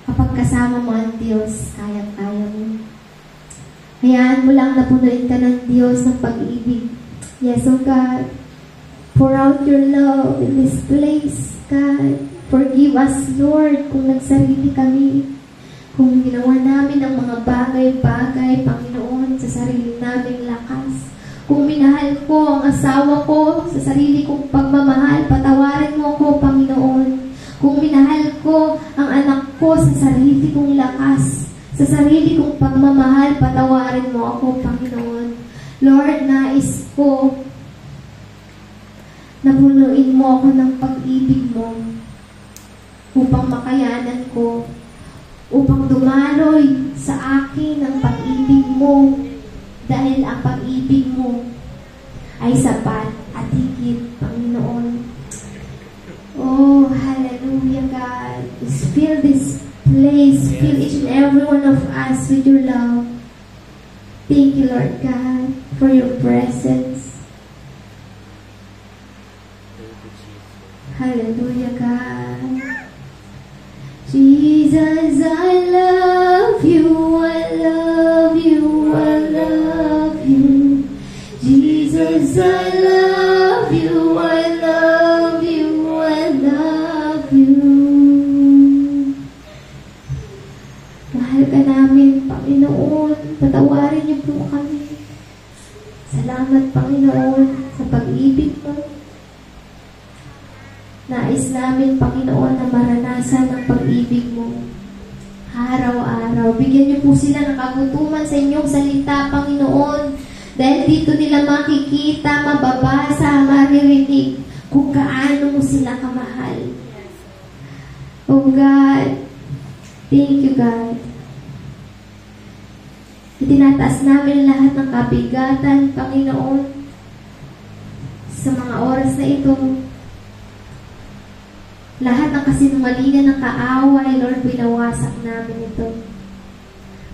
[SPEAKER 1] kapag kasama mo ang Diyos, kayang-kaya mo. Hayaan mo lang na punuin ka ng Diyos ng pag-ibig. Yes, oh God, pour out your love in this place, God. Forgive us, Lord, kung nagsarili kami. Kung ginawa namin ang mga bagay-bagay, Panginoon, sa sarili naming lakas. Kung minahal ko ang asawa ko sa sarili kong pagmamahal, patawarin mo ko, Panginoon. Kung minahal ko ang anak ko sa sarili kong lakas, sa sarili kong pagmamahal, patawarin mo ako, Panginoon. Lord, nais ko na punuin mo ako ng pag-ibig mo upang makayanan ko, upang dumaloy sa akin ang pag-ibig mo, dahil ang pag-ibig mo ay sapat at higit, Panginoon. Oh, hallelujah, God. Just fill this place, fill each and every one of us with your love. Thank you, Lord God, for your presence. Hallelujah, God. Jesus, I love you, I love you, I love you. Jesus, I love you, I love you, I love you. Mahal ka namin, Panginoon. Patawarin niyo po kami. Salamat, Panginoon, sa pag-ibig mo. Nais namin, Panginoon, na maranasan ang pag-ibig mo araw-araw. Bigyan niyo po sila ng kagutuman sa inyong salita, Panginoon. Dahil dito nila makikita, mababasa, maririnig kung kaano mo sila kamahal. Oh God, thank you, God. Itinataas namin lahat ng kabigatan, Panginoon, sa mga oras na ito. Lahat ng kasinungalingan ng kaaway, Lord, binawasak namin ito.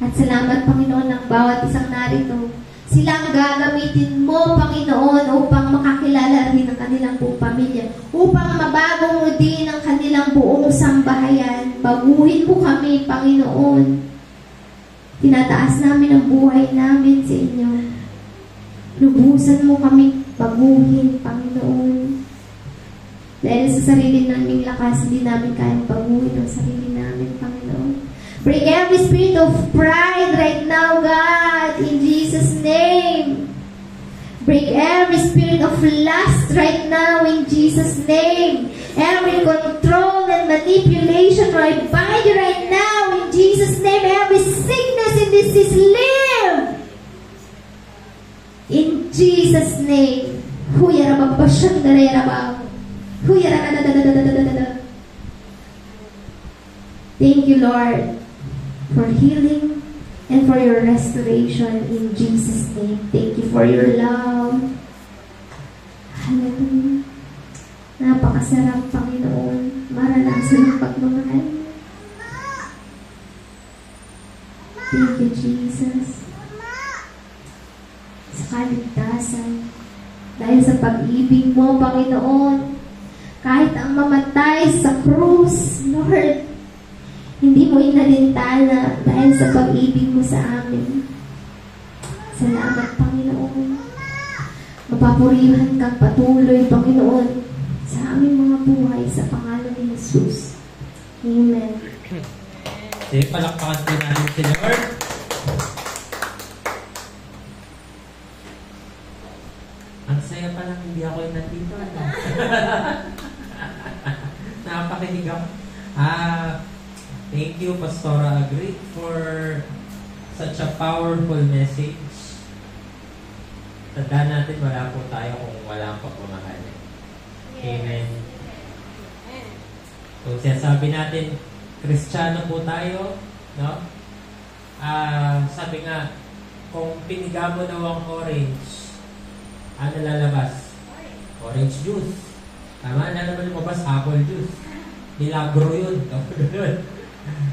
[SPEAKER 1] At salamat, Panginoon, ng bawat isang narito. Sila ang gagamitin mo, Panginoon, upang makakilala rin ang kanilang buong pamilya, upang mabago mo din ang kanilang buong sambahayan. Baguhin mo kami, Panginoon. Tinataas namin ang buhay namin sa inyo. Lubusan mo kami baguhin, Panginoon. Dahil sa sarili naming lakas, hindi namin kayang baguhin ang sarili namin, Panginoon. Break every spirit of pride right now, God, in Jesus' name. Break every spirit of lust right now in Jesus' name. Every control and manipulation, I bind you right now in Jesus' name. Every sickness in this is live. In Jesus' name. Thank you, Lord, for healing and for your restoration in Jesus' name. Thank you for your love. Hallelujah. Napakasarap, Panginoon, maranasan ang pagmamahal. Thank you, Jesus. Sa kaligtasan. Dahil sa pag-ibig mo, Panginoon, kahit ang mamatay sa krus, Lord, hindi mo inalintana dahil sa pag-ibig mo sa amin. Salamat, Panginoon. Mapapurihan kang patuloy, Panginoon, sa aming mga buhay sa pangalan ni Jesus. Amen.
[SPEAKER 2] Sige, palakpakan po natin si Lord. Ang saya pa lang, hindi ako yung nandito. Napakinig ako. Thank you, Pastora Agri, for such a powerful message. Tandaan natin, wala po tayo kung wala ang pagmamahal. Amen. Kung sinasabi natin, Kristiyano po tayo, no? Sabi nga, kung piniga mo daw ang orange, ano lalabas? Orange juice. Tama? Ano naman lumabas? Apple juice. Milagro yun.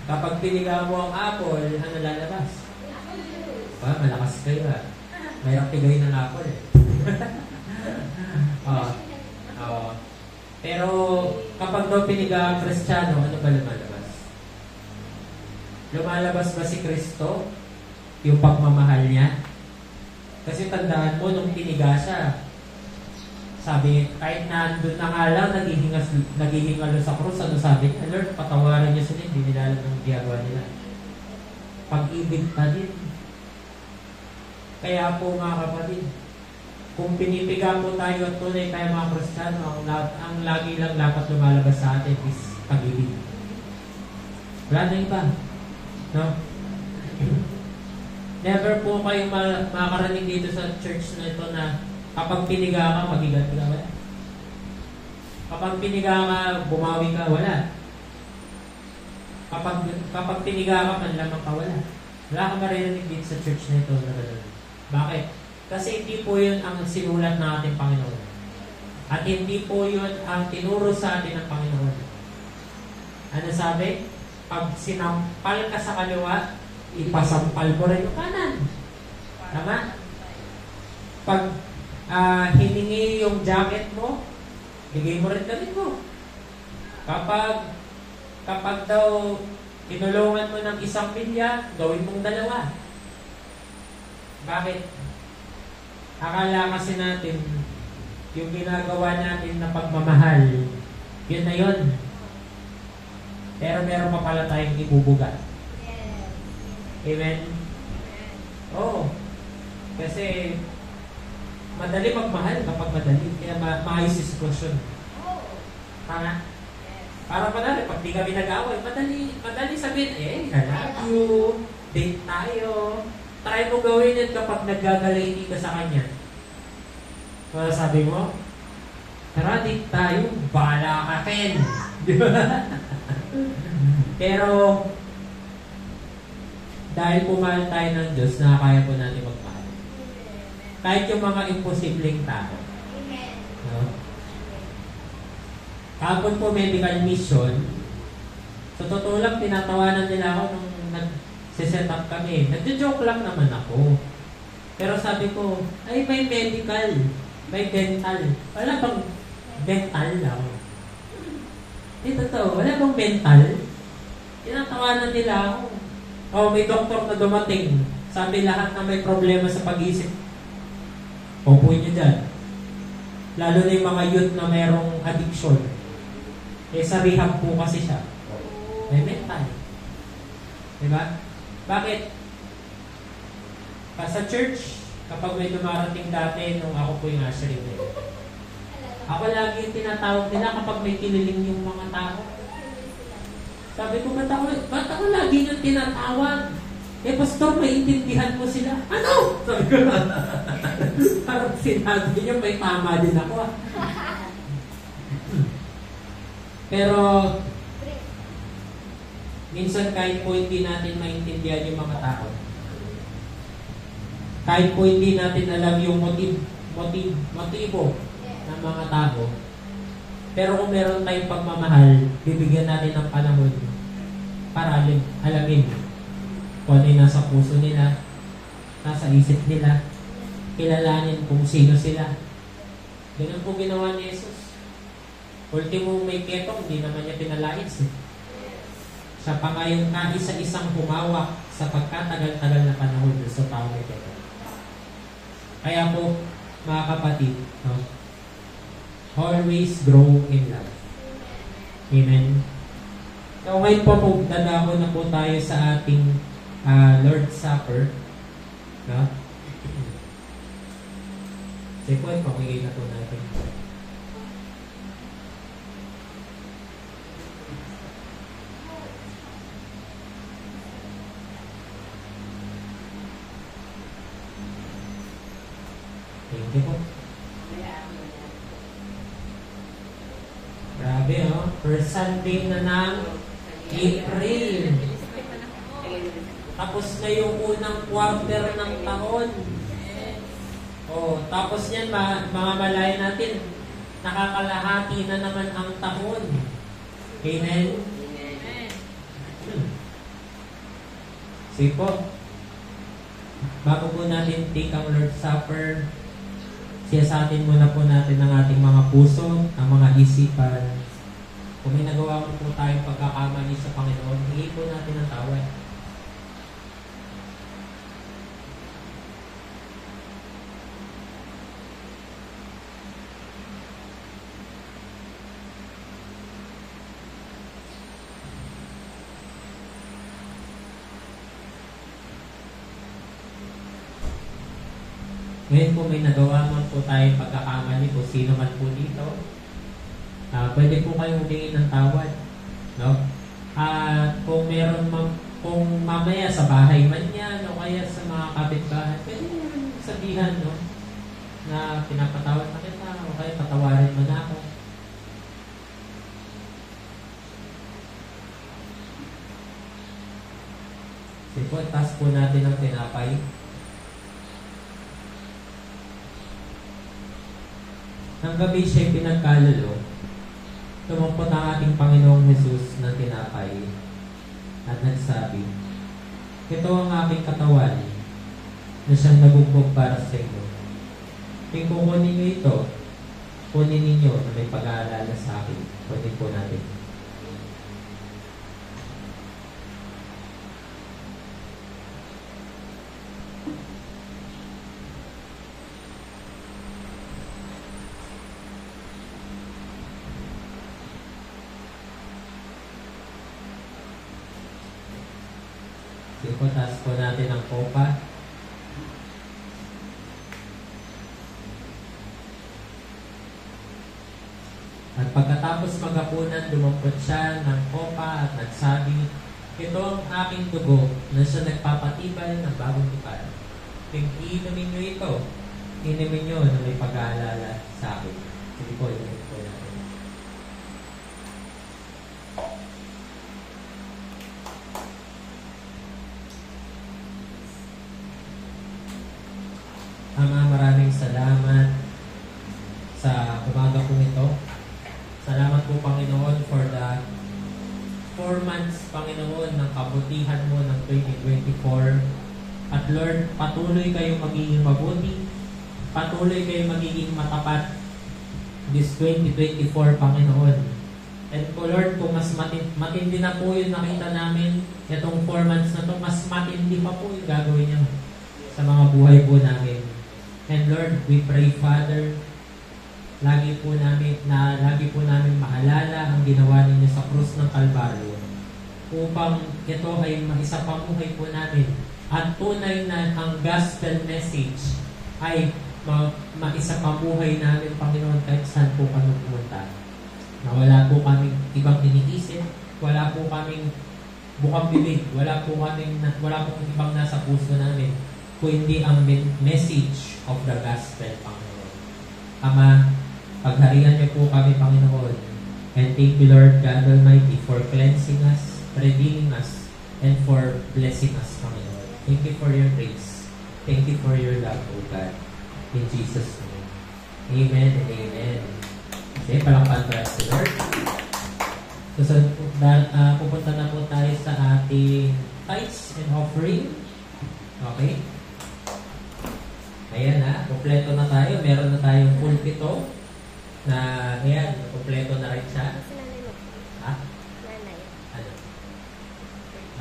[SPEAKER 2] Kapag piniga mo ang apple, ano lalabas? Malakas kayo ha. Mayroong pigay ng apple eh. Pero kapag daw piniga ang Kristiyano, ano ba lumalabas? Lumalabas ba si Kristo? Yung pagmamahal niya? Kasi tandaan mo, nung piniga siya, sabi, kahit nandun na nga lang, naghihingalo sa krus, ano sabi niya? Lord, patawaran niyo sila, hindi nila alam ang ginagawa nila. Pag-ibig pa din. Kaya po mga kapatid, kung pinipiga po tayo at tunay tayo mga Kristiyano, ang lagi lang dapat lumalabas sa atin is pag-ibig. Wala na iba. No? Never po kayong makakarating dito sa church na ito na kapag piniga ka, magigat ka, wala. Kapag piniga ka, bumawi ka, wala. Kapag piniga ka, manlamang ka, wala. Wala kang maririnig dito sa church na ito na gano'n. Bakit? Kasi hindi po yun ang sinulat ng ating Panginoon. At hindi po yun ang tinuro sa atin ng Panginoon. Ano sabi? Pag sinampal ka sa kaliwa, ipasampal mo rin yung kanan. Tama? Pag hiningi yung jacket mo, bigay mo rin damit mo. Kapag daw tinulungan mo ng 1 milya, gawin mong 2. Bakit? Akala kasi natin, yung ginagawa natin na pagmamahal, yun na yun. Pero meron pa pala tayong ibubuga. Amen? Oo. Kasi, madali magmahal kapag madali. Kaya maayos yung sitwasyon. Tama? Para madali, pag di kami nag-away, madali sabihin, I love you, date tayo. Try mo gawin yun kapag naggagaliti ka sa kanya. So, sabi mo, tara, date tayo, bahala ka, Ken. Di ba? Pero, dahil pumahal tayo ng Diyos, nakakaya po natin magmahal. Kahit yung mga imposibleng tao. No? Kapag po medical mission, sa totoo lang, tinatawanan nila ako nung nag-set up kami. Nagjo-joke lang naman ako. Pero sabi ko, ay may medical, may dental. Wala bang dental lang? Totoo, wala bang mental? Tinatawanan nila ako. O may doktor na dumating, sabi lahat na may problema sa pag-isip. Upuin niyo dyan. Lalo na yung mga youth na mayroong addiction. Eh sa rehab po kasi siya. May mental. Diba? Bakit? Sa church, kapag may dumarating dati, nung ako po yung usher yun. Ako lagi yung tinatawag nila kapag may kiniling yung mga tao. Sabi ko, ba't ako lagi yung tinatawag? Eh, pastor, may intindihan mo sila. Ano? Sabi ko, parang sinabi niyo, may tama din ako. Pero, minsan kahit po hindi natin maintindihan yung mga tao, kahit po hindi natin alam yung motibo ng mga tao, pero kung meron tayong pagmamahal, bibigyan natin ng panahon para alamin kung ano yung nasa puso nila, nasa isip nila, kilalanin kung sino sila. Ganun po ginawa ni Jesus. Ultimo may ketong, hindi naman niya pinalais. Siya pa nga yung kaisa-isang humawak sa pagkatagal-tagal na panahon sa tao may ketong. Kaya po, mga kapatid, no? Always grow in love. Amen. So ngayon po, dadako na po tayo sa ating Lord's Supper. No? Sige po, ipamigay na po natin. Thank you po. Grabe, oh. First Sunday na ng April. Tapos na yung unang quarter ng taon. Oh, tapos yan, mga malaya natin, nakakalahati na naman ang taon. Amen? Sige po. Bago po natin take ang Lord's Supper, siyasatin muna po natin ang ating mga puso, ang mga isipan. Kung may nagawa po tayong pagkakamali sa Panginoon, hingi po natin ang tawad. Ngayon po may nagawa man po tayong pagkakamali po, sino man po dito, pwede po kayong humingi ng tawad. No? At kung meron kung mamaya sa bahay man yan, o kaya sa mga kapitbahay, pwede nyo sabihan, no? Na pinapatawad na kita, o kaya patawarin mo na ako. Sige po, taas po natin ang tinapay. Nang gabi siya'y pinagkalalo, tumupot ang ating Panginoong Jesus na tinapay at nagsabi, ito ang aking katawan na siyang nabugbog para sa inyo. Kung kukunin niyo ito, kunin ninyo na may pag-aalala sa akin. Kunin po natin. Taas po natin ang kopa. At pagkatapos maghapunan, dumampot siya ng kopa at nagsabi, ito ang aking dugo na siya nagpapatibay ng bagong tipan. Kung iinumin nyo ito, inumin nyo na may pag-aalala sa akin. Sige po, inumin po natin. Ama, maraming salamat sa umaga po ito. Salamat po, Panginoon, for the 4 months, Panginoon, ng kabutihan mo ng 2024. At Lord, patuloy kayong magiging mabuti. Patuloy kayong magiging matapat this 2024, Panginoon. And po Lord, kung mas matindi na po yung nakita namin, itong 4 months na to, mas matindi pa po yung gagawin niya sa mga buhay po namin. And Lord, we pray, Father, lagi po namin maalala ang ginawa ninyo sa krus ng Kalbaryo upang ito ay maisapamuhay po namin at tunay na ang gospel message ay maisapamuhay namin, Panginoon, kahit saan po kami pumunta. Na wala po kaming ibang iniisip, wala po kaming bukang bibig, wala pong ibang nasa puso namin, kundi ang message of the gospel, Panginoon. Ama, pagharian niyo po kami, Panginoon. And thank you, Lord God Almighty, for cleansing us, redeeming us, and for blessing us, Panginoon. Thank you for your grace. Thank you for your love, O God. In Jesus' name. Amen and amen. Okay, palakpan para si Lord. Susunod po, pupunta na po tayo sa ating tithes and offering. Okay? Ayan na, kompleto na tayo. Meron na tayong pulpito na, ayan, kompleto na rin siya. Ha?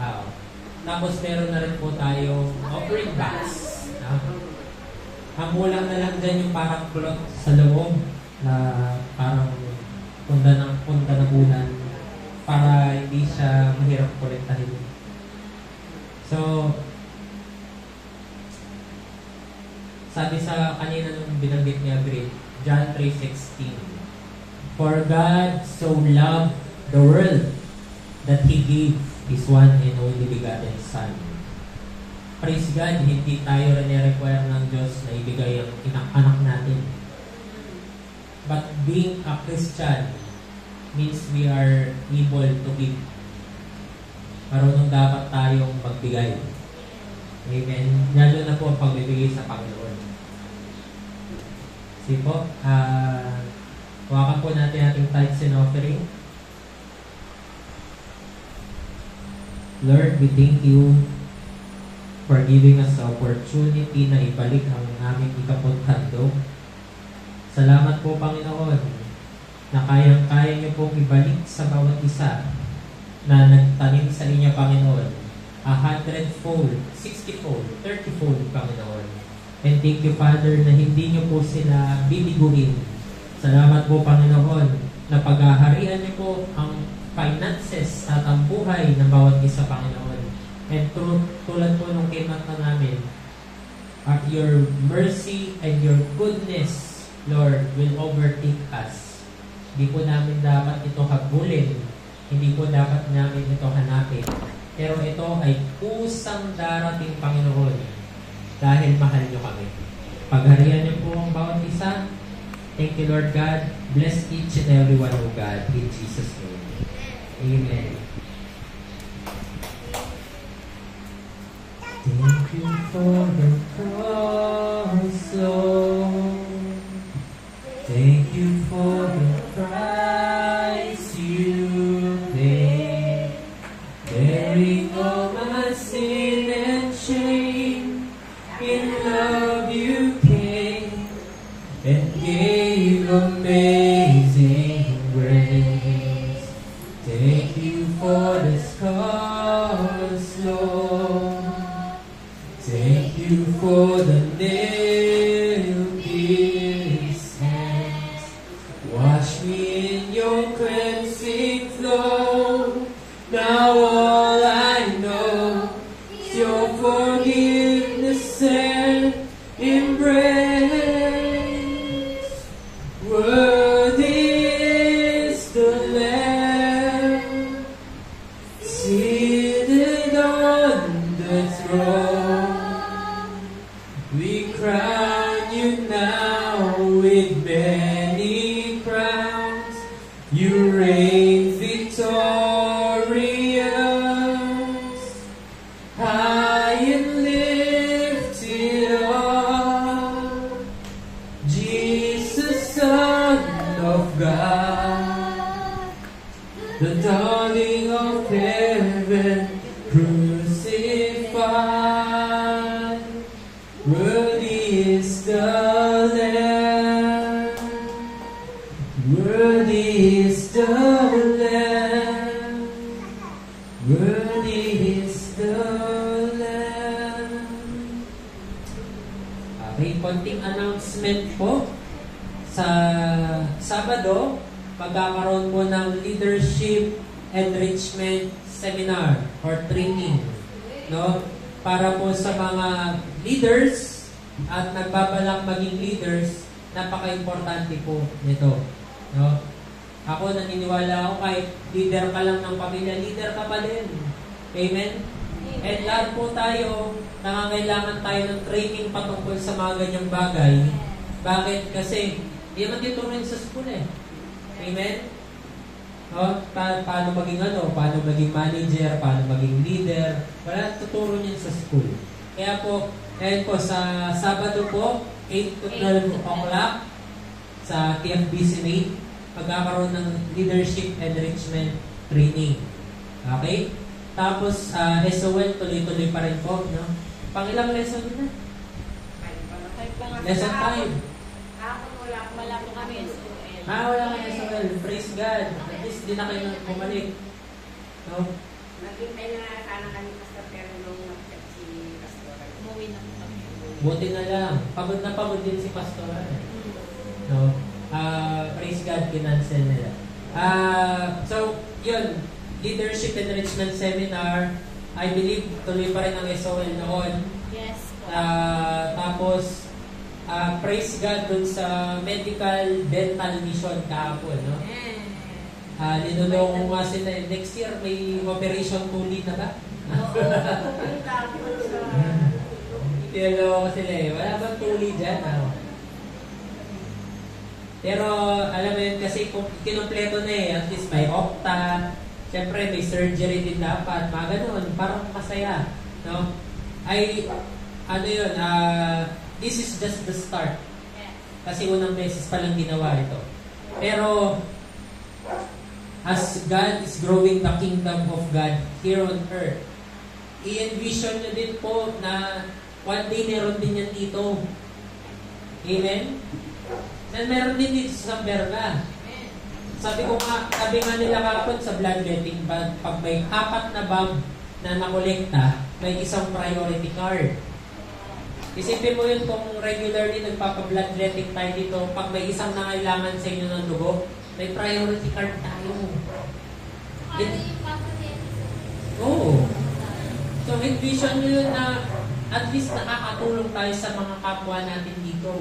[SPEAKER 2] Ano? Tapos meron na rin po tayong offering box. Ang kulang na lang dyan yung parang cloth sa loob na parang punta ng ulan para hindi siya mahirap kolektahin. So, sabi sa kanina nung binanggit niya, John 3:16, For God so loved the world that He gave His one and only begotten Son. Praise God, hindi tayo require ng Diyos na ibigay ang anak natin. But being a Christian means we are able to give. Marunong dapat tayong magbigay. Amen. Lalo na po ang pagbibigay sa Panginoon. Sige po, hawakan po natin ating tithes and offering. Lord, we thank you for giving us the opportunity na ibalik ang aming ikapuntando. Salamat po, Panginoon, na kayang-kaya niyo pong ibalik sa bawat isa na nagtanim sa inyo, Panginoon. 100-fold, 60-fold, 30-fold, Panginoon. And thank you, Father, na hindi niyo po sila bibiguin. Salamat po, Panginoon, na paghaharian niyo po ang finances at ang buhay ng bawat isa, Panginoon. And tulad po nung kinanta namin, at your mercy and your goodness, Lord, will overtake us. Hindi po namin dapat ito habulin. Hindi po dapat namin ito hanapin. Pero ito ay kusang darating, Panginoon, dahil mahal niyo kami. Pagharian niyo po ang bawat isa. Thank you, Lord God. Bless each and every one, O God. In Jesus' name. Amen. Thank you for the cross, Lord. Thank you for the price you paid, bearing all my sin and shame. In love you came and gave amazing grace. Thank you for the scars, Lord. Thank you for the nail-pierced hands. Wash me in your cleansing flow. Now all I know is your forgiveness and embrace. Worthy is the Lamb seated on the throne. We crown you now with many crowns. You reign victorious, high and lifted up. Jesus, Son of God, the darling of heaven, crucified. Worthy is the Lamb. Worthy is the Lamb. Worthy is the Lamb. Okay, konting announcement po. Sa Sabado, magkakaroon po ng Leadership Enrichment Seminar or Training. No? Para po sa mga leaders at nagbabalak maging leaders, napaka-importante po nito. No? Ako naniniwala ako kahit leader ka lang ng pamilya, leader ka pa din. Amen? And lahat po tayo, nangangailangan tayo ng training patungkol sa mga ganyang bagay. Bakit? Kasi hindi naman tuturuan sa school eh. Amen? No? Paano maging paano maging manager, paano maging leader, wala tuturo niyan sa school. Kaya po, ngayon po sa Sabado po, 8 to 12 o'clock sa TFBC Main, magkakaroon ng Leadership Enrichment Training. Okay? Tapos, SOL, tuloy-tuloy pa rin po. No? Pangilang lesson na? Lesson 5.
[SPEAKER 3] Wala po kami SOL.
[SPEAKER 2] Wala kayo SOL. Praise God. At least di na kayo bumalik. No?
[SPEAKER 3] Naghintay na sana kami pastor pero nung nag-check si pastor. Umuwi na po kami.
[SPEAKER 2] Buti na lang. Pagod na pagod din si pastor. No? Praise God, kinancel nila. So, yun. Leadership Enrichment Seminar. I believe tuloy pa rin ang SOL noon.
[SPEAKER 3] Yes.
[SPEAKER 2] Tapos, praise God dun sa medical dental mission kahapon, no? Linulong ko nga sila, next year may operation tulid na ba?
[SPEAKER 3] Oo, pupunta ako sa...
[SPEAKER 2] Tinulong ko sila eh, wala bang tulid dyan? Pero, alam mo yun, kasi kung kinumpleto na eh, at least may opta, siyempre may surgery din dapat, mga ganun, parang masaya, no? This is just the start. Kasi unang beses pa lang ginawa ito. Pero, as God is growing the kingdom of God here on earth, i-envision nyo din po na one day meron din yan dito. Amen? And meron din dito sa Samberga. Sabi nga nila kapon sa bloodletting, pag may 4 na bag na nakolekta, may isang priority card. Isipin mo yun kung regularly nagpapa-bloodletting tayo dito, pag may isang nangailangan sa inyo ng dugo, may priority card tayo. Oo. So, envision nyo yun na at least nakakatulong tayo sa mga kapwa natin dito.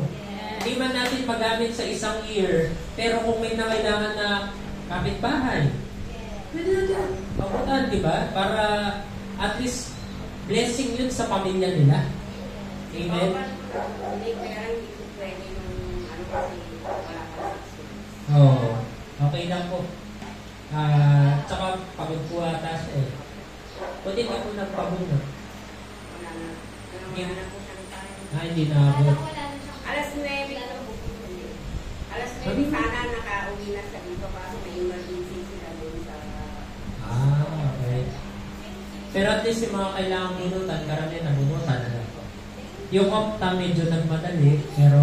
[SPEAKER 2] Hindi man natin magamit sa isang year, pero kung may nangailangan na kapitbahay, pwede natin pabutan, di ba? Para at least blessing yun sa pamilya nila. Amen?
[SPEAKER 3] Hindi ko pwede yung kasi wala pa sa
[SPEAKER 2] Oo. Okay lang po. Tsaka pagod po ata siya eh. Pwede ka po nagpagod na.
[SPEAKER 3] Wala na. Wala na po siyang time.
[SPEAKER 2] Hindi na ako.
[SPEAKER 3] Alas 9 sana nakauwi na sa dito kasi may emergency sila doon sa...
[SPEAKER 2] Okay. Pero at least yung mga kailangang bunutan, karamihan na bunutan na lang po. Yung opta medyo nagmadali, pero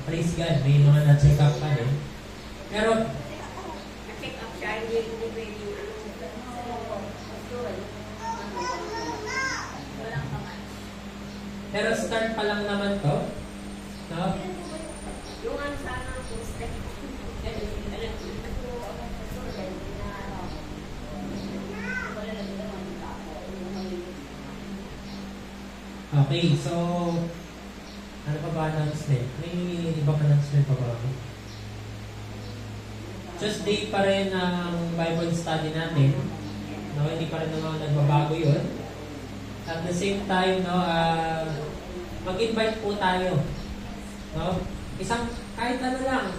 [SPEAKER 2] praise God, may mga na-check up pa rin. Pero,
[SPEAKER 3] na-check up siya, hindi pwede yung walang paman.
[SPEAKER 2] pero start pa lang naman to. No?
[SPEAKER 3] Yung sana post-step.
[SPEAKER 2] Okay, so, ano pa ba announcement? May ibang announcement pa ba? Tuesday pa rin ang Bible study natin. No, hindi pa rin naman nagbabago yun. At the same time, no, mag-invite po tayo. No? Kahit ano lang,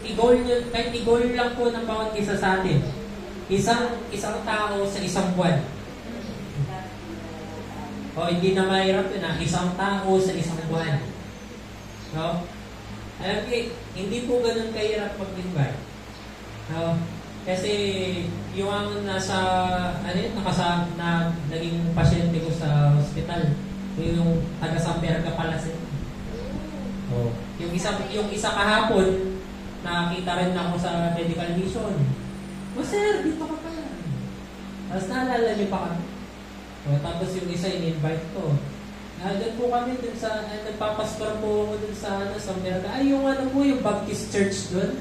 [SPEAKER 2] i-goal nyo, kahit i-goal lang po ng bawat isa sa atin. Isang tao sa isang buwan. O hindi na mahirap yun isang tao sa isang buwan. No? Alam niyo, hindi po ganun kahirap mag-invite. No? Kasi yung ang naging pasyente ko sa hospital, yung taga-Samberga pala siya. Oh. Yung isa kahapon, nakakita rin ako sa medical mission. Sir, dito ka pala. Tapos naalala niyo pa kami. O, tapos yung isa in-invite ko. Doon po kami, dun sa, nagpapastor po ako dun sa, sa Merga. Ay, yung ano po, yung Baptist Church dun.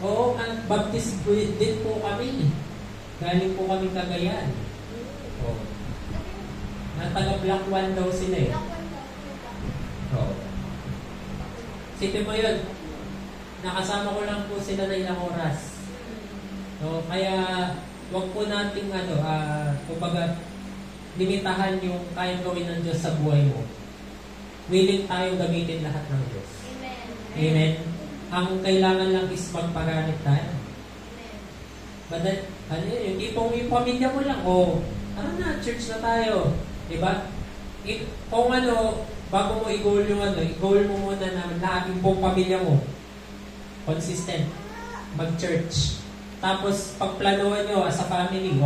[SPEAKER 2] Oo, Baptist po, din po kami. Galing po kami Cagayan. Oo. Nataga Block 1 daw sila eh. Oo. Sipin mo yun, nakasama ko lang po sila na ilang oras. So, kaya, wag po nating kumbaga, limitahan yung kayang gawin ng Diyos sa buhay mo. Willing tayo gamitin lahat ng Diyos.
[SPEAKER 1] Amen.
[SPEAKER 2] Amen. Ang kailangan lang is magpaganit tayo. Amen. Yung tipong yung pamilya mo lang, ano na, church na tayo. Diba? Kung bago mo i-goal yung i-goal mo muna na lahat yung buong pamilya mo. Consistent. Mag-church. Tapos, pagplanuhan nyo as a family,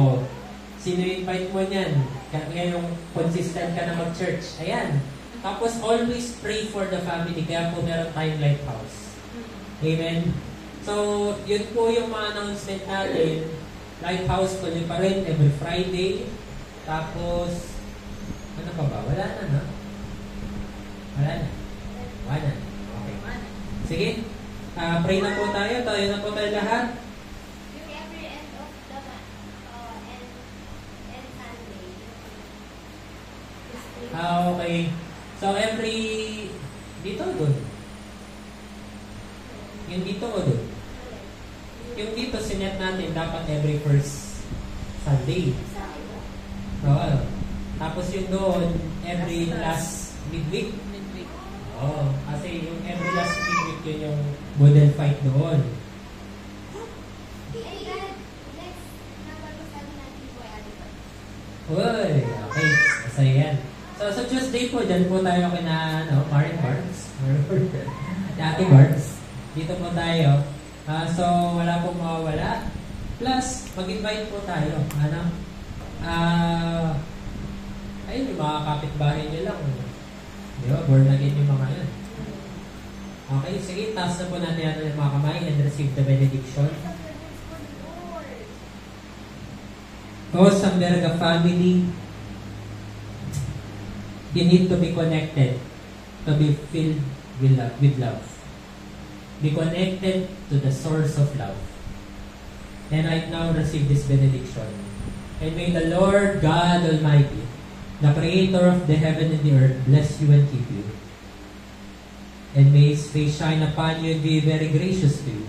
[SPEAKER 2] sino invite mo niyan? Kaya yung consistent ka na mag-church. Ayan. Tapos, always pray for the family. Kaya po meron tayong Lighthouse. Amen? So, yun po yung mga announcement natin. Lighthouse po pa rin every Friday. Tapos, ano pa ba? Wala na, no? Wala na. Wala na. Okay. Sige. Pray na po tayo. Tayo na po tayo lahat.
[SPEAKER 1] Yung every end of the month, and Sunday.
[SPEAKER 2] Okay. So, every... Dito o doon? Yung dito o doon? Yung dito, sinet natin, dapat every first Sunday. Oo. Tapos yung doon, every last midweek. Oo. Kasi yung every last midweek, yun yung model fight doon. Uy, okay. Masaya yan. So, sa Tuesday po, dyan po tayo kina Marin Barnes. Ate Barnes. Dito po tayo. So, wala pong mawawala. Plus, mag-invite po tayo. Ayun, yung mga kapitbahay nyo lang. Di ba? Born again yung mga yun. Okay, sige. Taas na po natin yung mga kamay and receive the benediction. Samberga family, you need to be connected to be filled with love. Be connected to the source of love. And right now, receive this benediction. And may the Lord God Almighty, the Creator of the heaven and the earth, bless you and keep you. And may His face shine upon you and be very gracious to you.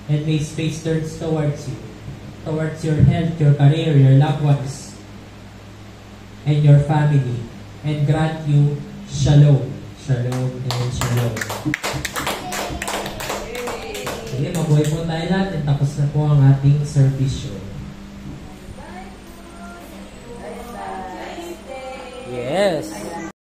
[SPEAKER 2] And may His face turn towards you, towards your health, your career, your loved ones, and your family, and grant you shalom. Shalom and shalom. Sige, mabuhay po tayo natin. Tapos na po ang ating servisyo. Yes.